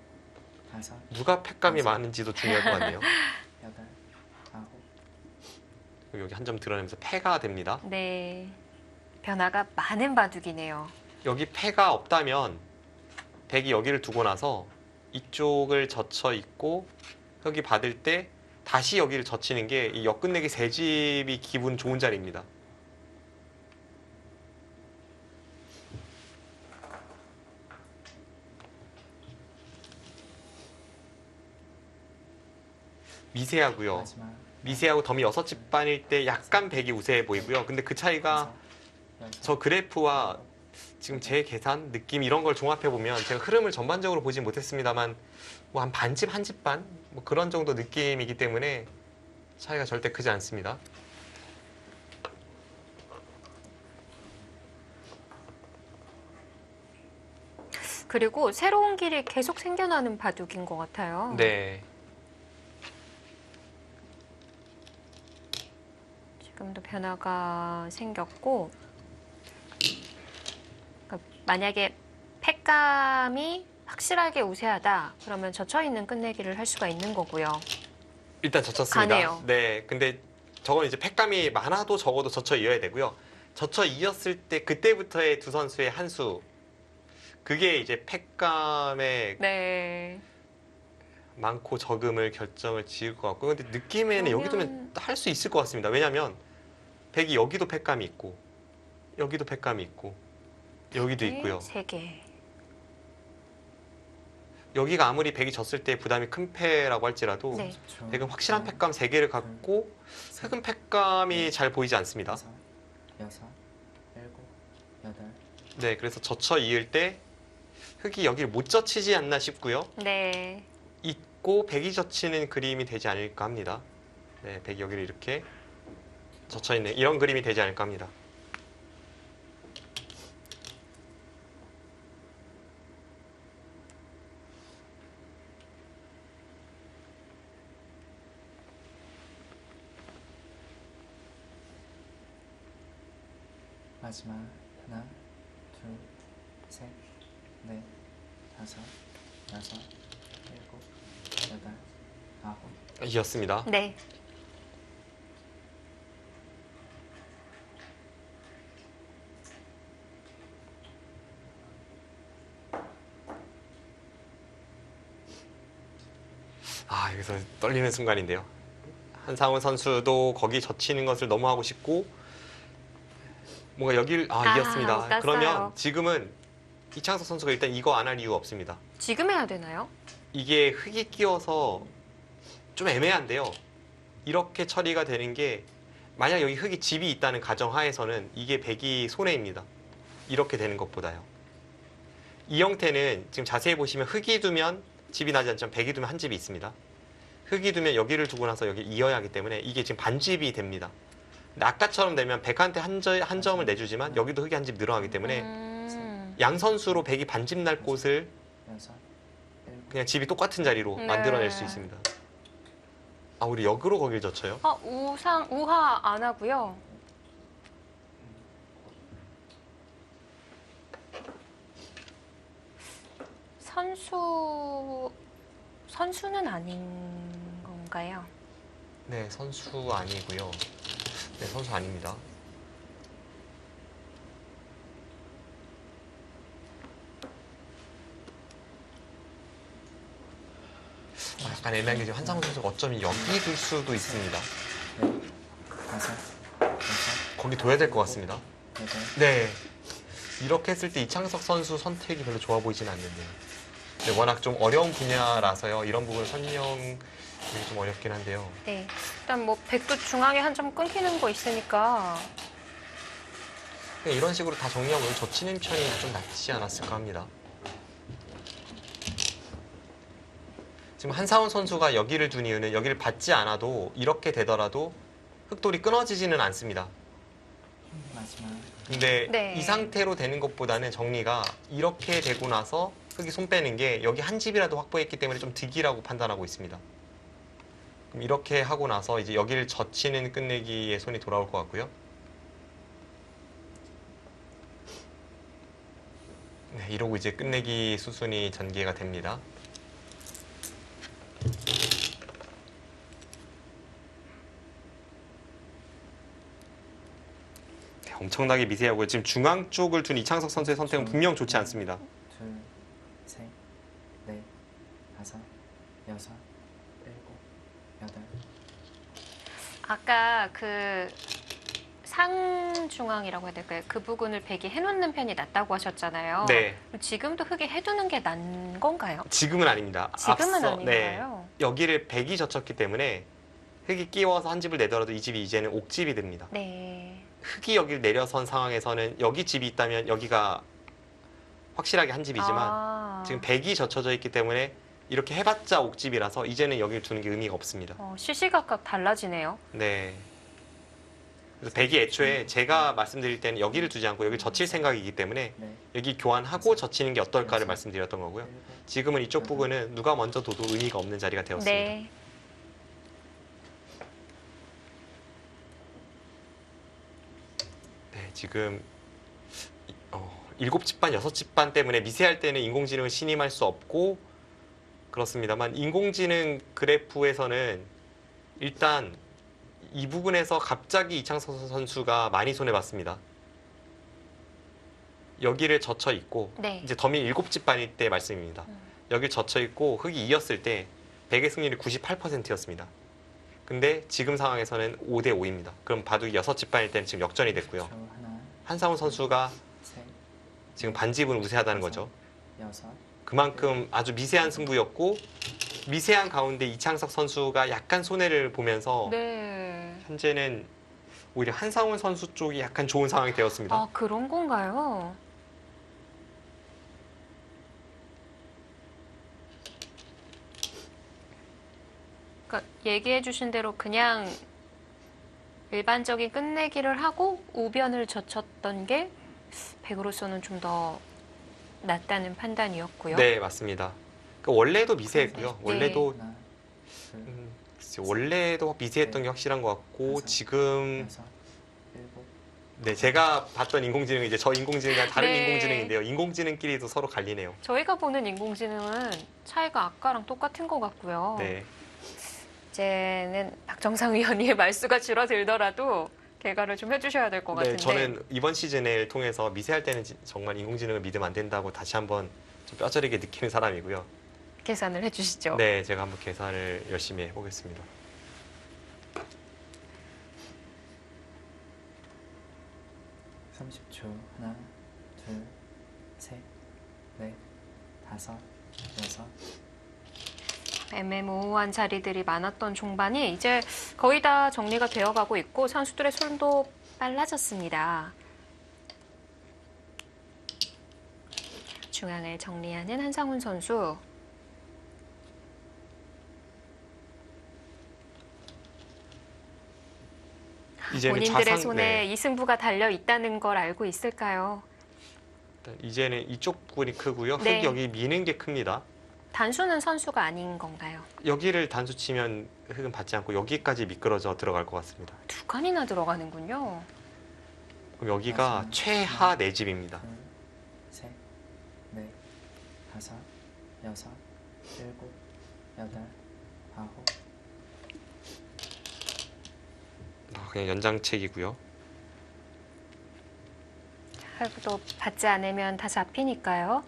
다섯, 누가 팩감이 많은지도 중요할 것 같네요. 여덟, 아홉. 여기 한 점 드러내면서 패가 됩니다. 네. 변화가 많은 바둑이네요. 여기 패가 없다면 백이 여기를 두고 나서 이쪽을 젖혀 있고 여기 받을 때 다시 여기를 젖히는 게 이 역끝내기 세 집이 기분 좋은 자리입니다. 미세하고요. 마지막. 미세하고 덤이 6집 반일 때 약간 백이 우세해 보이고요. 근데 그 차이가 저 그래프와 지금 제 계산, 느낌 이런 걸 종합해 보면 제가 흐름을 전반적으로 보진 못했습니다만 뭐 한 반집, 한 집 반? 뭐 그런 정도 느낌이기 때문에 차이가 절대 크지 않습니다. 그리고 새로운 길이 계속 생겨나는 바둑인 것 같아요. 네. 지금도 변화가 생겼고, 그러니까 만약에 팩감이 확실하게 우세하다, 그러면 젖혀있는 끝내기를 할 수가 있는 거고요. 일단 젖혔습니다. 가네요. 네. 근데 저건 이제 팩감이 많아도 적어도 젖혀 이어야 되고요. 젖혀 이었을 때 그때부터의 두 선수의 한 수. 그게 이제 팩감의 네. 많고 적음을 결정을 지을 것 같고 근데 느낌에는 여기 두면 그러면- 할 수 있을 것 같습니다. 왜냐하면 백이 여기도 팩감이 있고 여기도 팩감이 있고 여기도 있고요. 세 개. 여기가 아무리 백이 졌을 때 부담이 큰 패라고 할지라도 네. 30초. 백은 확실한 팩감 3개를 갖고 흑은 팩감이 잘 보이지 않습니다. 다섯, 여섯, 일곱, 여덟. 네, 그래서 젖혀 이을 때 흑이 여기를 못 젖히지 않나 싶고요. 네. 있고 백이 젖히는 그림이 되지 않을까 합니다. 네, 백이 여기를 이렇게 젖혀 있는 이런 그림이 되지 않을까 합니다. 마지막. 하나, 둘, 셋, 넷, 다섯, 여섯, 일곱, 여덟, 아홉. 이었습니다. 네. 아, 여기서 떨리는 순간인데요. 한상훈 선수도 거기 젖히는 것을 너무 하고 싶고 뭔가 여길 못 이겼습니다. 갔어요. 그러면 지금은 이창석 선수가 일단 이거 안 할 이유가 없습니다. 지금 해야 되나요? 이게 흙이 끼어서 좀 애매한데요. 이렇게 처리가 되는 게 만약 여기 흙이 집이 있다는 가정하에서는 이게 백이 손해입니다. 이렇게 되는 것보다요. 이 형태는 지금 자세히 보시면 흙이 두면 집이 나지 않지만 백이 두면 한 집이 있습니다. 흙이 두면 여기를 두고 나서 여기 이어야 하기 때문에 이게 지금 반집이 됩니다. 근데 아까처럼 되면 백한테 한 점을 내주지만 여기도 흙이 한 집 늘어나기 때문에 양 선수로 백이 반집 날 곳을 여섯, 일곱. 그냥 집이 똑같은 자리로 네. 만들어낼 수 있습니다. 아, 우리 역으로 거길 젖혀요? 우하 안 하고요. 선수는 아닌 건가요? 네, 선수 아니고요. 네, 선수 아닙니다. 약간 애매한 게 지금 한상훈 선수가 어쩌면 여기 둘 수도 있습니다. 넷, 다섯, 여섯, 거기 둬야 될 것 같습니다. 여덟. 네. 이렇게 했을 때 이창석 선수 선택이 별로 좋아 보이진 않는데요. 네, 워낙 좀 어려운 분야라서요. 이런 부분을 설명이 좀 어렵긴 한데요. 네. 일단 뭐 백도 중앙에 한 점 끊기는 거 있으니까 그냥 이런 식으로 다 정리하고 젖히는 편이 좀 낫지 않았을까 합니다. 지금 한사훈 선수가 여기를 둔 이유는 여기를 받지 않아도 이렇게 되더라도 흑돌이 끊어지지는 않습니다. 마지막 근데 네. 이 상태로 되는 것보다는 정리가 이렇게 되고 나서 흑이 손 빼는 게 여기 한 집이라도 확보했기 때문에 좀 득이라고 판단하고 있습니다. 그럼 이렇게 하고 나서 이제 여기를 젖히는 끝내기에 손이 돌아올 것 같고요. 네, 이러고 이제 끝내기 수순이 전개가 됩니다. 네, 엄청나게 미세하고요. 지금 중앙 쪽을 둔 이창석 선수의 선택은 분명 좋지 않습니다. 둘, 셋, 넷, 다섯, 여섯, 일곱, 여덟. 아까 그 상중앙이라고 해야 될까요? 그 부분을 백이 해놓는 편이 낫다고 하셨잖아요. 네, 지금도 흑이 해두는 게 난 건가요? 지금은 아닙니다. 지금은 앞서, 아닌가요? 네, 여기를 백이 젖혔기 때문에 흑이 끼워서 한 집을 내더라도 이 집이 이제는 옥집이 됩니다. 네. 흑이 여기를 내려선 상황에서는 여기 집이 있다면 여기가 확실하게 한 집이지만 아. 지금 백이 젖혀져 있기 때문에 이렇게 해봤자 옥집이라서 이제는 여기를 두는 게 의미가 없습니다. 시시각각 달라지네요. 네. 그래서 백이 애초에 제가 말씀드릴 때는 여기를 두지 않고 여기 젖힐 생각이기 때문에 네, 여기 교환하고 젖히는 게 어떨까를 말씀드렸던 거고요. 일곱, 지금은 이쪽 부분은 누가 먼저 둬도 의미가 없는 자리가 되었습니다. 네. 네, 지금 7집 반, 6집 반 때문에 미세할 때는 인공지능을 신임할 수 없고 그렇습니다만 인공지능 그래프에서는 일단 이 부분에서 갑자기 이창석 선수가 많이 손해봤습니다. 여기를 젖혀 있고 네. 이제 덤이 7집 반일 때 말씀입니다. 여기를 젖혀 있고 흑이 이었을 때 백의 승률이 98%였습니다. 근데 지금 상황에서는 5대 5입니다. 그럼 바둑이 6집 반일 때는 지금 역전이 됐고요. 초 하나, 한상훈 선수가 셋, 지금 반집은 우세하다는 거죠. 여섯, 그만큼 아주 미세한 승부였고 미세한 가운데 이창석 선수가 약간 손해를 보면서 네. 현재는 오히려 한상훈 선수 쪽이 약간 좋은 상황이 되었습니다. 아, 그런 건가요? 그러니까 얘기해 주신 대로 그냥 일반적인 끝내기를 하고 우변을 젖혔던 게 백으로서는 좀 더 낫다는 판단이었고요. 네, 맞습니다. 원래도 미세했고요. 네. 원래도 하나, 둘, 글쎄요, 원래도 미세했던 게 확실한 것 같고 지금 여섯, 일곱, 네, 제가 봤던 인공지능은 이제 저 인공지능과 다른 네. 인공지능인데요. 인공지능끼리도 서로 갈리네요. 저희가 보는 인공지능은 차이가 아까랑 똑같은 것 같고요. 네. 이제는 박정상 위원의 말수가 줄어들더라도 개가를 좀 해주셔야 될 것 네, 같은데. 저는 이번 시즌을 통해서 미세할 때는 정말 인공지능을 믿으면 안 된다고 다시 한번 좀 뼈저리게 느끼는 사람이고요. 계산을 해주시죠. 네, 제가 한번 계산을 열심히 해보겠습니다. 삼십 초 하나, 둘, 셋, 넷, 다섯, 여섯. 애매모호한 자리들이 많았던 종반이 이제 거의 다 정리가 되어가고 있고 선수들의 손도 빨라졌습니다. 중앙을 정리하는 한상훈 선수. 이제는 본인들의 좌상- 손에 네, 이 승부가 달려 있다는 걸 알고 있을까요? 일단 이제는 이쪽 부분이 크고요. 네. 흙이 여기 미는 게 큽니다. 단수는 선수가 아닌 건가요? 여기를 단수 치면 흙은 받지 않고 여기까지 미끄러져 들어갈 것 같습니다. 두 칸이나 들어가는군요. 그럼 여기가 맞습니다. 최하 4집입니다. 둘, 셋, 넷, 다섯, 여섯, 일곱, 여덟, 아홉. 그냥 연장책이고요. 또 받지 않으면 다 잡히니까요.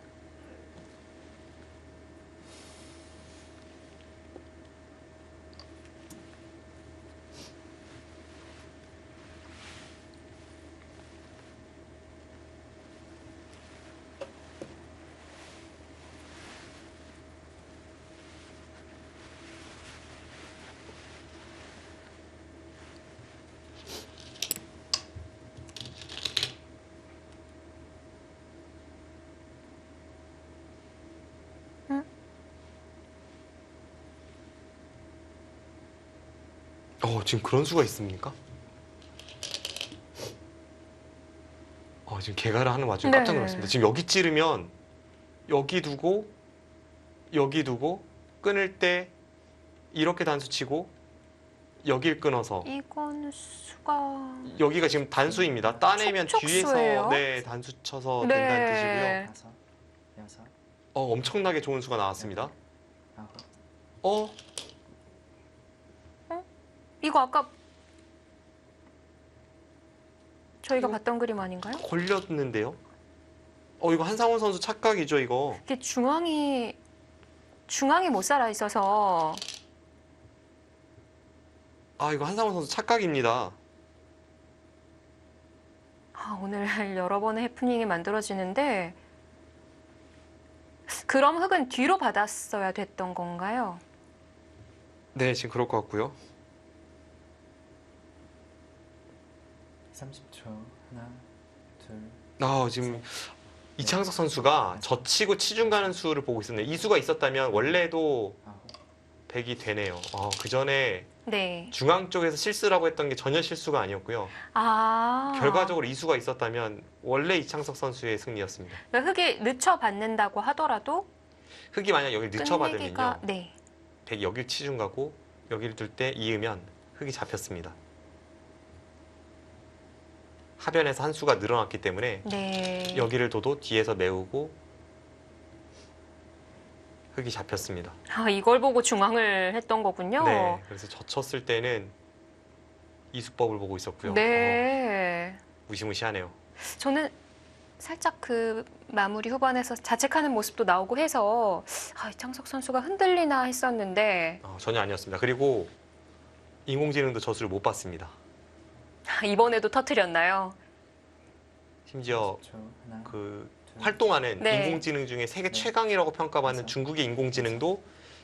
지금 그런 수가 있습니까? 지금 개가를 하는 와중에 깜짝 네. 놀랐습니다. 지금 여기 찌르면 여기 두고 끊을 때 이렇게 단수 치고 여길 끊어서 이건 수가 여기가 지금 단수입니다. 따내면 촉촉수예요? 뒤에서 단수 쳐서 된다는 뜻이고요. 네. 다섯, 여섯, 엄청나게 좋은 수가 나왔습니다. 아홉, 이거 아까 저희가 이거- 봤던 그림 아닌가요? 걸렸는데요. 이거 한상원 선수 착각이죠, 이거. 이게 중앙이 못 살아 있어서 이거 한상원 선수 착각입니다. 오늘 여러 번의 해프닝이 만들어지는데 그럼 흙은 뒤로 받았어야 됐던 건가요? 네, 지금 그럴 것 같고요. 30초. 하나, 둘, 지금 이창석 선수가 젖히고 치중 가는 수를 보고 있었네요. 이 수가 있었다면 원래도 아홉, 100이 되네요. 그 전에 네. 중앙 쪽에서 실수라고 했던 게 전혀 실수가 아니었고요. 결과적으로 이 수가 있었다면 원래 이창석 선수의 승리였습니다. 그러니까 흙이 늦춰 받는다고 하더라도 흙이 만약 여기 늦춰받으면요. 끝내기가 네. 100이 여길 치중 가고 여기를 둘 때 이으면 흙이 잡혔습니다. 하변에서 한 수가 늘어났기 때문에 네. 여기를 둬도 뒤에서 메우고 흙이 잡혔습니다. 이걸 보고 중앙을 했던 거군요. 네, 그래서 젖혔을 때는 이수법을 보고 있었고요. 네. 무시무시하네요. 저는 살짝 그 마무리 후반에서 자책하는 모습도 나오고 해서 이창석 선수가 흔들리나 했었는데 전혀 아니었습니다. 그리고 인공지능도 저수를 못 봤습니다. 이번에도 터트렸나요? 심지어 10초. 하나, 그 둘, 활동하는 네. 인공지능 중에 세계 네. 최강이라고 평가받는 그래서. 중국의 인공지능도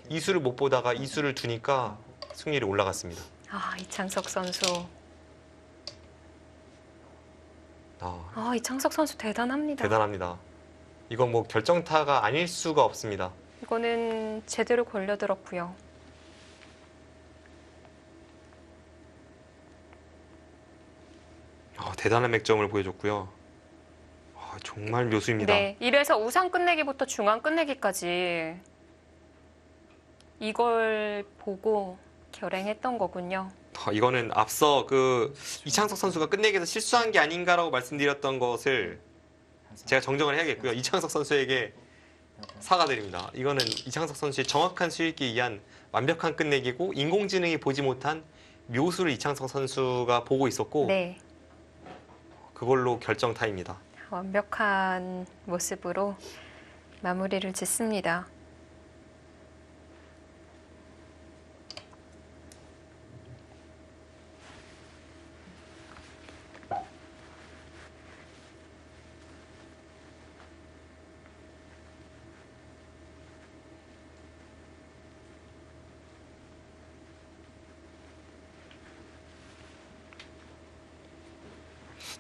이수를 못 보다가 이수를 두니까 아홉, 승리를 올라갔습니다. 이창석 선수. 아, 이창석 선수 대단합니다. 대단합니다. 이건 뭐 결정타가 아닐 수가 없습니다. 이거는 제대로 걸려들었고요. 대단한 맥점을 보여줬고요. 정말 묘수입니다. 네, 이래서 우상 끝내기부터 중앙 끝내기까지 이걸 보고 결행했던 거군요. 이거는 앞서 이창석 선수가 끝내기에서 실수한 게 아닌가라고 말씀드렸던 것을 다섯, 제가 정정을 해야겠고요. 이창석 선수에게 여덟, 사과드립니다. 이거는 이창석 선수의 정확한 수익에 의한 완벽한 끝내기고 인공지능이 보지 못한 묘수를 이창석 선수가 보고 있었고 네, 그걸로 결정타입니다. 완벽한 모습으로 마무리를 짓습니다.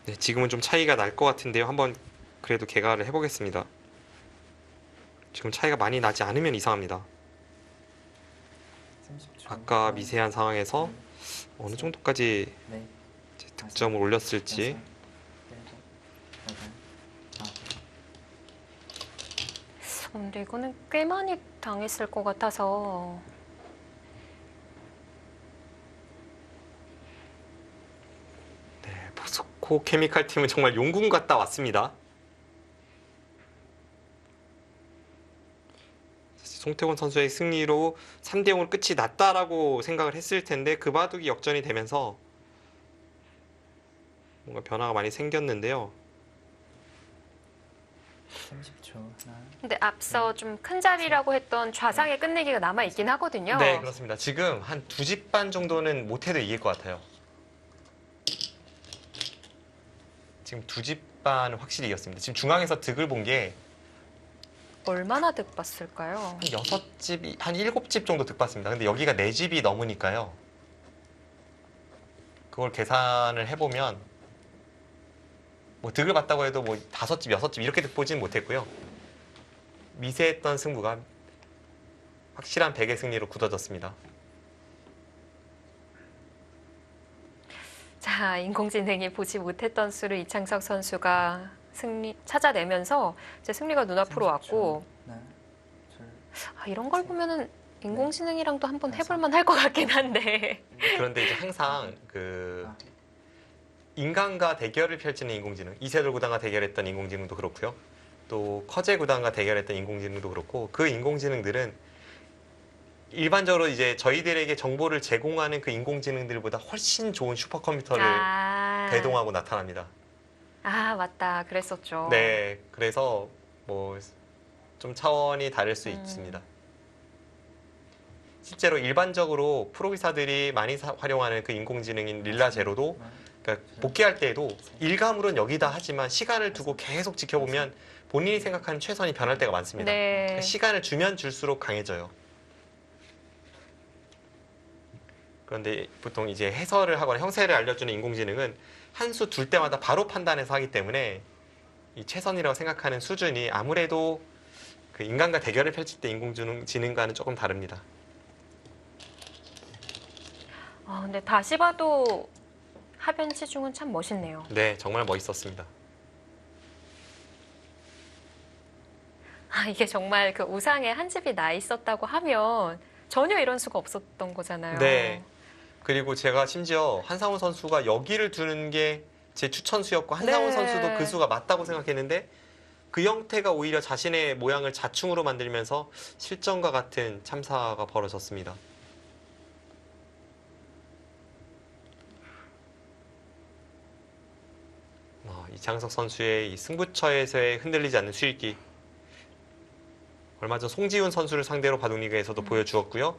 네, 지금은 좀 차이가 날 것 같은데요. 한번 그래도 개가를 해보겠습니다. 지금 차이가 많이 나지 않으면 이상합니다. 30초. 아까 하나, 미세한 상황에서 둘, 어느 정도까지 넷, 이제 득점을 올렸을지. 여섯, 일곱, 여덟, 아홉. 근데 이거는 꽤 많이 당했을 것 같아서 네, 포스코 케미칼 팀은 정말 용궁 갔다 왔습니다. 송태곤 선수의 승리로 3대 0으로 끝이 났다라고 생각을 했을 텐데 그 바둑이 역전이 되면서 뭔가 변화가 많이 생겼는데요. 30초. 하나, 근데 앞서 좀 큰 자리라고 했던 좌상의 끝내기가 남아 있긴 하거든요. 네, 그렇습니다. 지금 한 2집 반 정도는 못해도 이길 것 같아요. 지금 2집 반은 확실히 이겼습니다. 지금 중앙에서 득을 본 게 얼마나 득 봤을까요? 한 6집, 한 7집 정도 득 봤습니다. 근데 여기가 4집이 넘으니까요. 그걸 계산을 해보면 뭐 득을 봤다고 해도 뭐 5집, 6집 이렇게 득 보지는 못했고요. 미세했던 승부가 확실한 100의 승리로 굳어졌습니다. 자, 인공지능이 보지 못했던 수를 이창석 선수가 찾아내면서 이제 승리가 눈앞으로 30초. 왔고, 하나, 둘, 이런 걸 보면은 인공지능이랑도 한번 다섯. 해볼 만할 것 같긴 한데. 그런데 이제 항상 그 아홉, 인간과 대결을 펼치는 인공지능, 이세돌 구단과 대결했던 인공지능도 그렇고요. 또 커제 구단과 대결했던 인공지능도 그렇고, 그 인공지능들은 일반적으로 이제 저희들에게 정보를 제공하는 그 인공지능들보다 훨씬 좋은 슈퍼컴퓨터를 대동하고 나타납니다. 맞다. 그랬었죠. 네, 그래서 뭐 좀 차원이 다를 수 있습니다. 실제로 일반적으로 프로기사들이 많이 활용하는 그 인공지능인 릴라 제로도 하나, 그러니까 복귀할 때에도 일감으로는 여기다 하지만 시간을 두고 계속 지켜보면 본인이 생각하는 최선이 변할 때가 많습니다. 네. 그러니까 시간을 주면 줄수록 강해져요. 그런데 보통 이제 해설을 하거나 형세를 알려주는 인공지능은 한 수 둘 때마다 바로 판단해서 하기 때문에 이 최선이라고 생각하는 수준이 아무래도 그 인간과 대결을 펼칠 때 인공지능과는 조금 다릅니다. 근데 다시 봐도 하변 치중은 참 멋있네요. 네, 정말 멋있었습니다. 이게 정말 그 우상에 한 집이 나 있었다고 하면 전혀 이런 수가 없었던 거잖아요. 네. 그리고 제가 심지어 한상훈 선수가 여기를 두는 게 제 추천수였고 한상훈 네. 선수도 그 수가 맞다고 생각했는데 그 형태가 오히려 자신의 모양을 자충으로 만들면서 실전과 같은 참사가 벌어졌습니다. 이창석 선수의 이 승부처에서의 흔들리지 않는 수익기, 얼마 전 송지훈 선수를 상대로 바둑리그에서도 보여주었고요.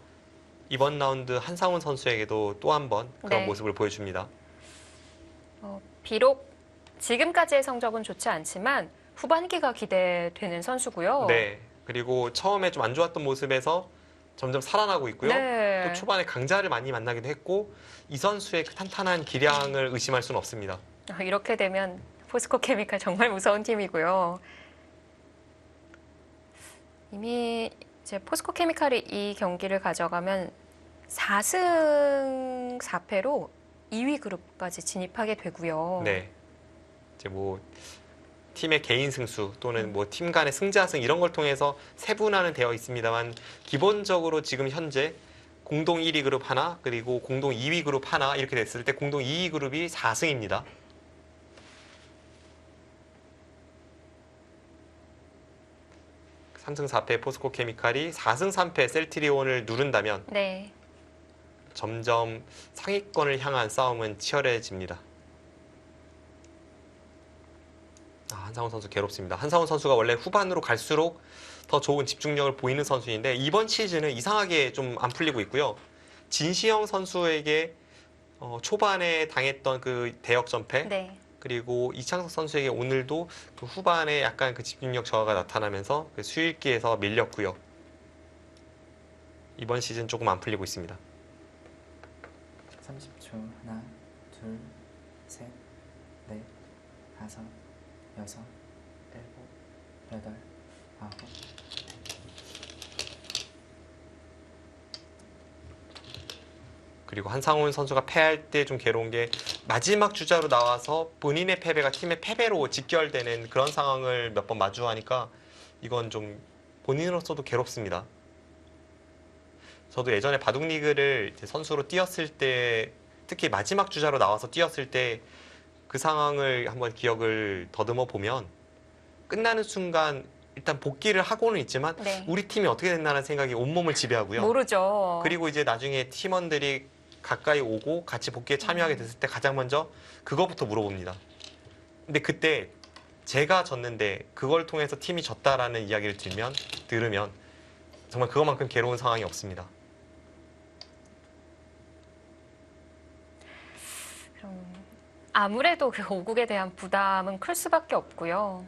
이번 라운드 한상훈 선수에게도 또 한 번 그런 네. 모습을 보여줍니다. 비록 지금까지의 성적은 좋지 않지만 후반기가 기대되는 선수고요. 네. 그리고 처음에 좀 안 좋았던 모습에서 점점 살아나고 있고요. 네. 또 초반에 강자를 많이 만나기도 했고 이 선수의 그 탄탄한 기량을 의심할 수는 없습니다. 이렇게 되면 포스코 케미칼 정말 무서운 팀이고요. 이미 이제 포스코 케미칼이 이 경기를 가져가면 4승 4패로 2위 그룹까지 진입하게 되고요. 네. 이제 뭐 팀의 개인 승수 또는 뭐 팀 간의 승자승 이런 걸 통해서 세분화는 되어 있습니다만 기본적으로 지금 현재 공동 1위 그룹 하나 그리고 공동 2위 그룹 하나 이렇게 됐을 때 공동 2위 그룹이 4승입니다. 삼승 4패 포스코 케미칼이 4승 3패 셀트리온을 누른다면 네. 점점 상위권을 향한 싸움은 치열해집니다. 한상훈 선수 괴롭습니다. 한상훈 선수가 원래 후반으로 갈수록 더 좋은 집중력을 보이는 선수인데 이번 시즌은 이상하게 좀 안 풀리고 있고요. 진시영 선수에게 초반에 당했던 그 대역 전패 네. 그리고 이창석 선수에게 오늘도 그 후반에 약간 그 집중력 저하가 나타나면서 그 수익기에서 밀렸고요. 이번 시즌 조금 안 풀리고 있습니다. 30초. 하나, 둘, 셋, 넷, 다섯, 여섯, 일곱, 여덟, 아홉. 그리고 한상훈 선수가 패할 때 좀 괴로운 게 마지막 주자로 나와서 본인의 패배가 팀의 패배로 직결되는 그런 상황을 몇 번 마주하니까 이건 좀 본인으로서도 괴롭습니다. 저도 예전에 바둑리그를 이제 선수로 뛰었을 때 특히 마지막 주자로 나와서 뛰었을 때 그 상황을 한번 기억을 더듬어 보면 끝나는 순간 일단 복귀를 하고는 있지만 네. 우리 팀이 어떻게 됐나라는 생각이 온몸을 지배하고요. 모르죠. 그리고 이제 나중에 팀원들이 가까이 오고 같이 복귀에 참여하게 됐을 때 가장 먼저 그거부터 물어봅니다. 근데 그때 제가 졌는데 그걸 통해서 팀이 졌다라는 이야기를 들으면 정말 그것만큼 괴로운 상황이 없습니다. 아무래도 그 오국에 대한 부담은 클 수밖에 없고요.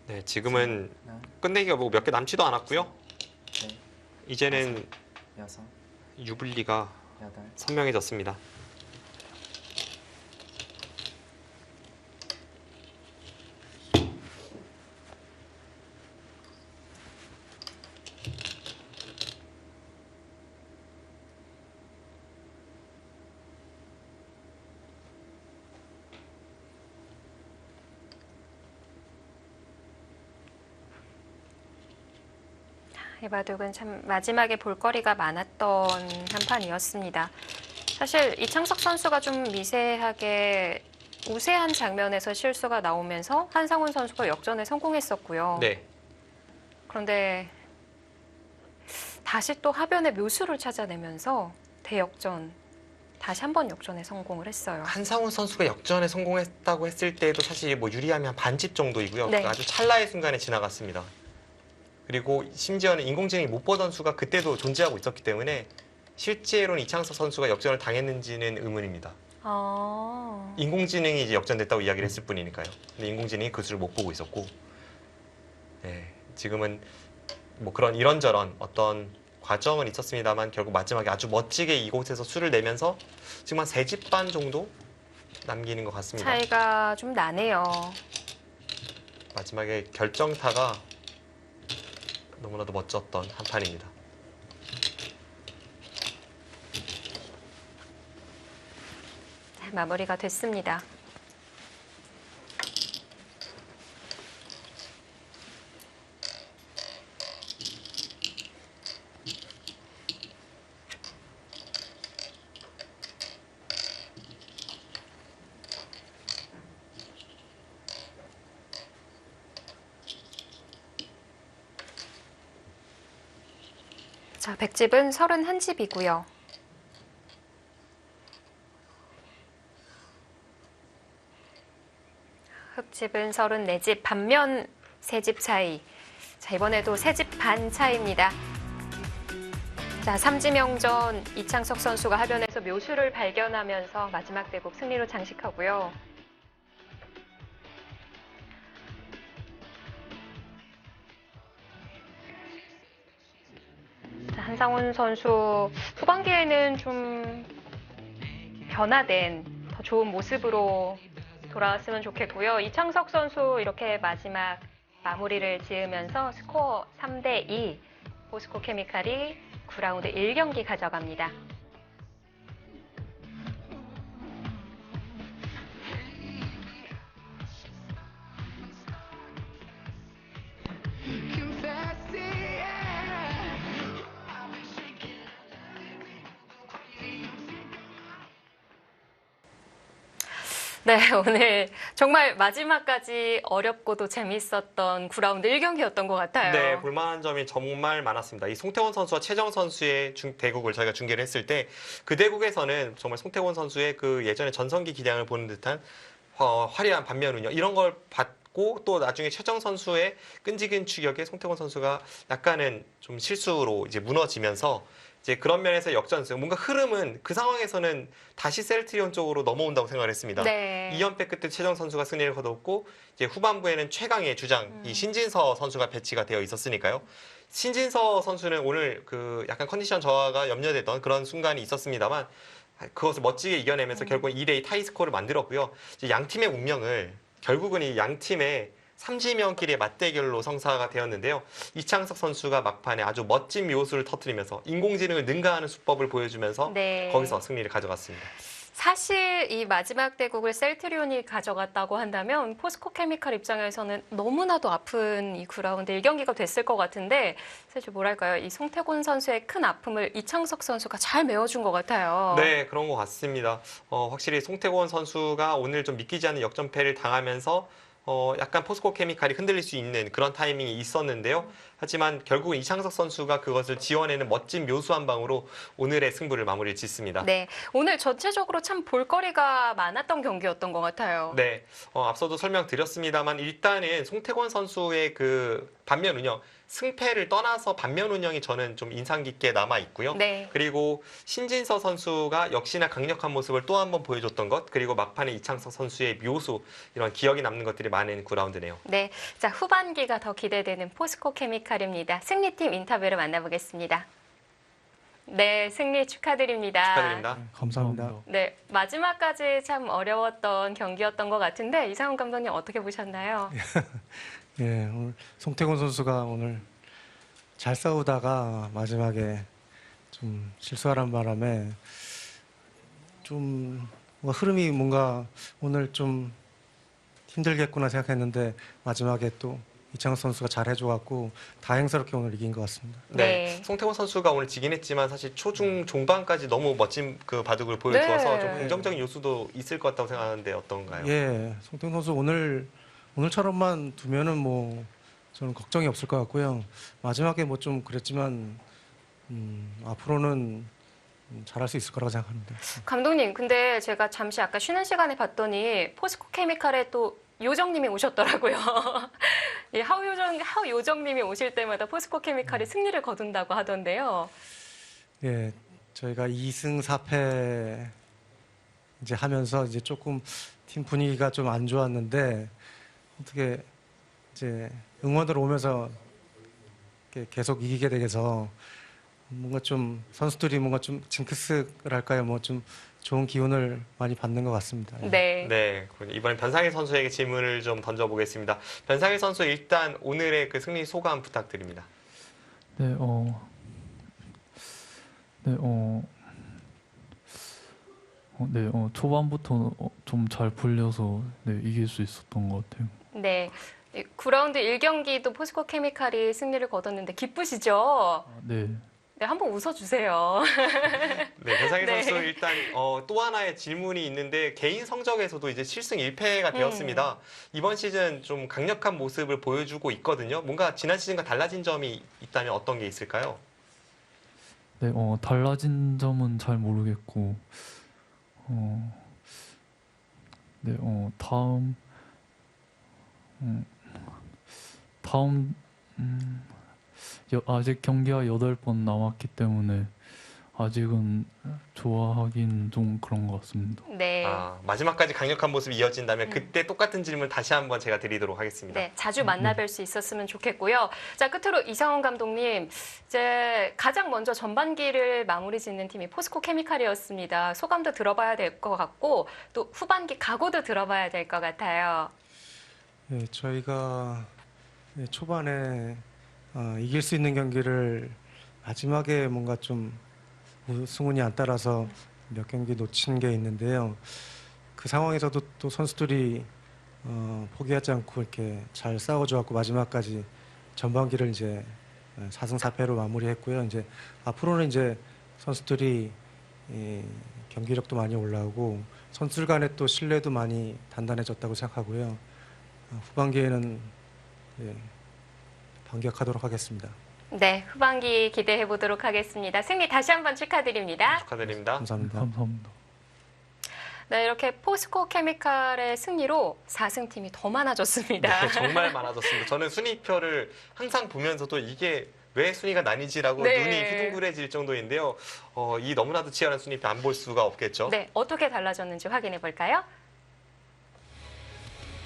네, 지금은 하나, 끝내기가 뭐 몇 개 남지도 않았고요. 넷, 이제는 여섯, 유불리가 여덟, 선명해졌습니다. 이 바둑은 참 마지막에 볼거리가 많았던 한 판이었습니다. 사실 이창석 선수가 좀 미세하게 우세한 장면에서 실수가 나오면서 한상훈 선수가 역전에 성공했었고요. 네. 그런데 다시 또 하변의 묘수를 찾아내면서 대역전, 다시 한번 역전에 성공을 했어요. 한상훈 선수가 역전에 성공했다고 했을 때도 사실 뭐 유리하면 한 반집 정도이고요. 네. 아주 찰나의 순간에 지나갔습니다. 그리고 심지어는 인공지능이 못 보던 수가 그때도 존재하고 있었기 때문에 실제로는 이창석 선수가 역전을 당했는지는 의문입니다. 아, 인공지능이 이제 역전됐다고 이야기를 했을 뿐이니까요. 근데 인공지능이 그 수를 못 보고 있었고, 네, 지금은 뭐 그런 이런저런 어떤 과정은 있었습니다만 결국 마지막에 아주 멋지게 이곳에서 수를 내면서 지금 한 3집 반 정도 남기는 것 같습니다. 차이가 좀 나네요. 마지막에 결정타가 너무나도 멋졌던 한 판입니다. 네, 마무리가 됐습니다. 자, 백집은 31집이고요. 흑집은 34집, 반면 3집 차이. 자, 이번에도 3집 반 차이입니다. 자, 삼지명전 이창석 선수가 하변에서 묘수를 발견하면서 마지막 대국 승리로 장식하고요. 자, 한상훈 선수 후반기에는 좀 변화된 더 좋은 모습으로 돌아왔으면 좋겠고요. 이창석 선수 이렇게 마지막 마무리를 지으면서 스코어 3대2, 포스코 케미칼이 9라운드 1경기 가져갑니다. 네, 오늘 정말 마지막까지 어렵고도 재밌었던 9라운드 1경기였던 것 같아요. 네, 볼만한 점이 정말 많았습니다. 이 송태곤 선수와 최정 선수의 대국을 저희가 중계를 했을 때 그 대국에서는 정말 송태곤 선수의 그 예전에 전성기 기량을 보는 듯한 화려한 반면 운영 이런 걸 봤고 또 나중에 최정 선수의 끈질긴 추격에 송태곤 선수가 약간은 좀 실수로 이제 무너지면서 이제 그런 면에서 역전승, 뭔가 흐름은 그 상황에서는 다시 셀트리온 쪽으로 넘어온다고 생각을 했습니다. 네. 2연패 끝에 최정 선수가 승리를 거뒀고 이제 후반부에는 최강의 주장 이 신진서 선수가 배치가 되어 있었으니까요. 신진서 선수는 오늘 그 약간 컨디션 저하가 염려되던 그런 순간이 있었습니다만 그것을 멋지게 이겨내면서 결국 2대2 타이스코어를 만들었고요. 이제 양 팀의 운명을 결국은 이 양 팀의 삼지명끼리의 맞대결로 성사가 되었는데요. 이창석 선수가 막판에 아주 멋진 묘수를 터뜨리면서 인공지능을 능가하는 수법을 보여주면서 네. 거기서 승리를 가져갔습니다. 사실 이 마지막 대국을 셀트리온이 가져갔다고 한다면 포스코 케미칼 입장에서는 너무나도 아픈 이 9라운드 1경기가 됐을 것 같은데 사실 뭐랄까요? 이 송태곤 선수의 큰 아픔을 이창석 선수가 잘 메워준 것 같아요. 네, 그런 것 같습니다. 확실히 송태곤 선수가 오늘 좀 믿기지 않는 역전패를 당하면서 약간 포스코 케미칼이 흔들릴 수 있는 그런 타이밍이 있었는데요. 하지만 결국은 이창석 선수가 그것을 지원해낸 멋진 묘수 한 방으로 오늘의 승부를 마무리 짓습니다. 네, 오늘 전체적으로 참 볼거리가 많았던 경기였던 것 같아요. 네, 앞서도 설명드렸습니다만 일단은 송태곤 선수의 그 반면 운영, 승패를 떠나서 반면 운영이 저는 좀 인상 깊게 남아 있고요. 네. 그리고 신진서 선수가 역시나 강력한 모습을 또 한 번 보여줬던 것, 그리고 막판에 이창석 선수의 묘수, 이런 기억이 남는 것들이 많은 9라운드네요. 네, 자 후반기가 더 기대되는 포스코 케미칼입니다. 승리팀 인터뷰를 만나보겠습니다. 네, 승리 축하드립니다. 축하드립니다. 감사합니다. 네, 마지막까지 참 어려웠던 경기였던 것 같은데 이상훈 감독님 어떻게 보셨나요? 예, 오늘 송태곤 선수가 오늘 잘 싸우다가 마지막에 좀 실수하는 바람에 좀 뭔가 흐름이 뭔가 오늘 좀 힘들겠구나 생각했는데 마지막에 또 이창호 선수가 잘 해줘갖고 다행스럽게 오늘 이긴 것 같습니다. 네. 네. 송태곤 선수가 오늘 지긴 했지만 사실 초중 종반까지 너무 멋진 그 바둑을 보여주어서 네. 좀 긍정적인 요소도 있을 것 같다고 생각하는데 어떤가요? 예, 송태곤 선수 오늘처럼만 두면은 뭐 저는 걱정이 없을 것 같고요. 마지막에 뭐 좀 그랬지만 앞으로는 잘할 수 있을 거라고 생각합니다. 감독님, 근데 제가 잠시 아까 쉬는 시간에 봤더니 포스코 케미칼에 또 요정님이 오셨더라고요. 이 하요정님이 오실 때마다 포스코 케미칼이 승리를 거둔다고 하던데요. 예, 저희가 2승 4패 이제 하면서 이제 조금 팀 분위기가 좀 안 좋았는데 어떻게 이제 응원으로 오면서 이렇게 계속 이기게 돼서 뭔가 좀 선수들이 뭔가 좀 징크스랄까요? 뭐 좀 좋은 기운을 많이 받는 것 같습니다. 예. 네. 네, 이번엔 변상일 선수에게 질문을 좀 던져보겠습니다. 변상일 선수 일단 오늘의 그 승리 소감 부탁드립니다. 네, 초반부터 좀 잘 풀려서 네, 이길 수 있었던 것 같아요. 네. 9라운드 1경기도 포스코 케미칼이 승리를 거뒀는데 기쁘시죠? 네, 네, 한번 웃어주세요. 네, 변상일 네. 선수 일단 또 하나의 질문이 있는데 개인 성적에서도 이제 7승 1패가 되었습니다. 이번 시즌 좀 강력한 모습을 보여주고 있거든요. 뭔가 지난 시즌과 달라진 점이 있다면 어떤 게 있을까요? 네, 달라진 점은 잘 모르겠고, 네, 다음, 아직 경기가 8번 남았기 때문에 아직은 좋아하긴 좀 그런 것 같습니다. 네. 마지막까지 강력한 모습이 이어진다면 그때 똑같은 질문 다시 한번 제가 드리도록 하겠습니다. 네, 자주 만나뵐 수 있었으면 좋겠고요. 자, 끝으로 이상훈 감독님, 이제 가장 먼저 전반기를 마무리 짓는 팀이 포스코 케미칼이었습니다. 소감도 들어봐야 될 것 같고, 또 후반기 각오도 들어봐야 될 것 같아요. 예, 저희가 초반에 이길 수 있는 경기를 마지막에 뭔가 좀 승운이 안 따라서 몇 경기 놓친 게 있는데요. 그 상황에서도 또 선수들이 포기하지 않고 이렇게 잘 싸워줘갖고 마지막까지 전반기를 이제 4승 4패로 마무리했고요. 이제 앞으로는 이제 선수들이 경기력도 많이 올라오고 선수들 간의 또 신뢰도 많이 단단해졌다고 생각하고요. 후반기에는 반격하도록 하겠습니다. 네, 후반기 기대해 보도록 하겠습니다. 승리 다시 한번 축하드립니다. 축하드립니다. 감사합니다. 감사합니다. 네, 이렇게 포스코 케미칼의 승리로 4승 팀이 더 많아졌습니다. 네, 정말 많아졌습니다. 저는 순위표를 항상 보면서도 이게 왜 순위가 나뉘지라고 네. 눈이 휘둥그레질 정도인데요. 이 너무나도 치열한 순위표 안 볼 수가 없겠죠. 네, 어떻게 달라졌는지 확인해 볼까요?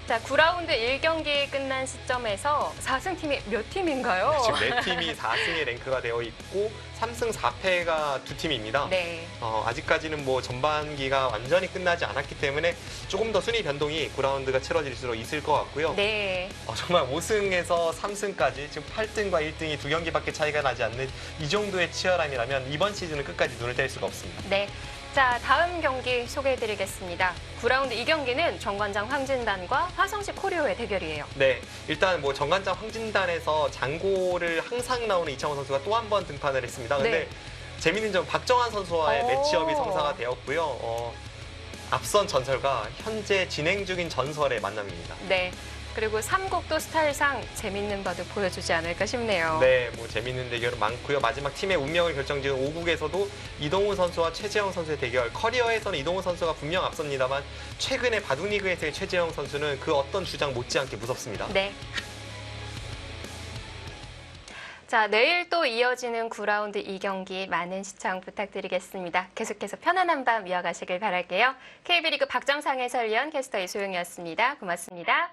자, 9라운드 1경기 끝난 시점에서 4승 팀이 몇 팀인가요? 지금 4팀이 4승에 랭크가 되어 있고 3승 4패가 2팀입니다. 네. 아직까지는 뭐 전반기가 완전히 끝나지 않았기 때문에 조금 더 순위 변동이 9라운드가 치러질수록 있을 것 같고요. 네. 정말 5승에서 3승까지 지금 8등과 1등이 2경기밖에 차이가 나지 않는 이 정도의 치열함이라면 이번 시즌은 끝까지 눈을 뗄 수가 없습니다. 네. 자, 다음 경기 소개해드리겠습니다. 9라운드 2경기는 정관장 황진단과 화성시 코리오의 대결이에요. 네, 일단 뭐 정관장 황진단에서 장고를 항상 나오는 이창호 선수가 또 한 번 등판을 했습니다. 근데 네. 재밌는 점 박정환 선수와의 오. 매치업이 성사가 되었고요. 앞선 전설과 현재 진행 중인 전설의 만남입니다. 네. 그리고 삼국도 스타일상 재밌는 바도 보여주지 않을까 싶네요. 네, 뭐 재밌는 대결은 많고요. 마지막 팀의 운명을 결정지은 5국에서도 이동훈 선수와 최재형 선수의 대결. 커리어에서는 이동훈 선수가 분명 앞섭니다만 최근에 바둑리그에서의 최재형 선수는 그 어떤 주장 못지않게 무섭습니다. 네. 자, 내일 또 이어지는 9라운드 2경기 많은 시청 부탁드리겠습니다. 계속해서 편안한 밤 이어가시길 바랄게요. KB리그 박정상 해설위원 캐스터 이소영이었습니다. 고맙습니다.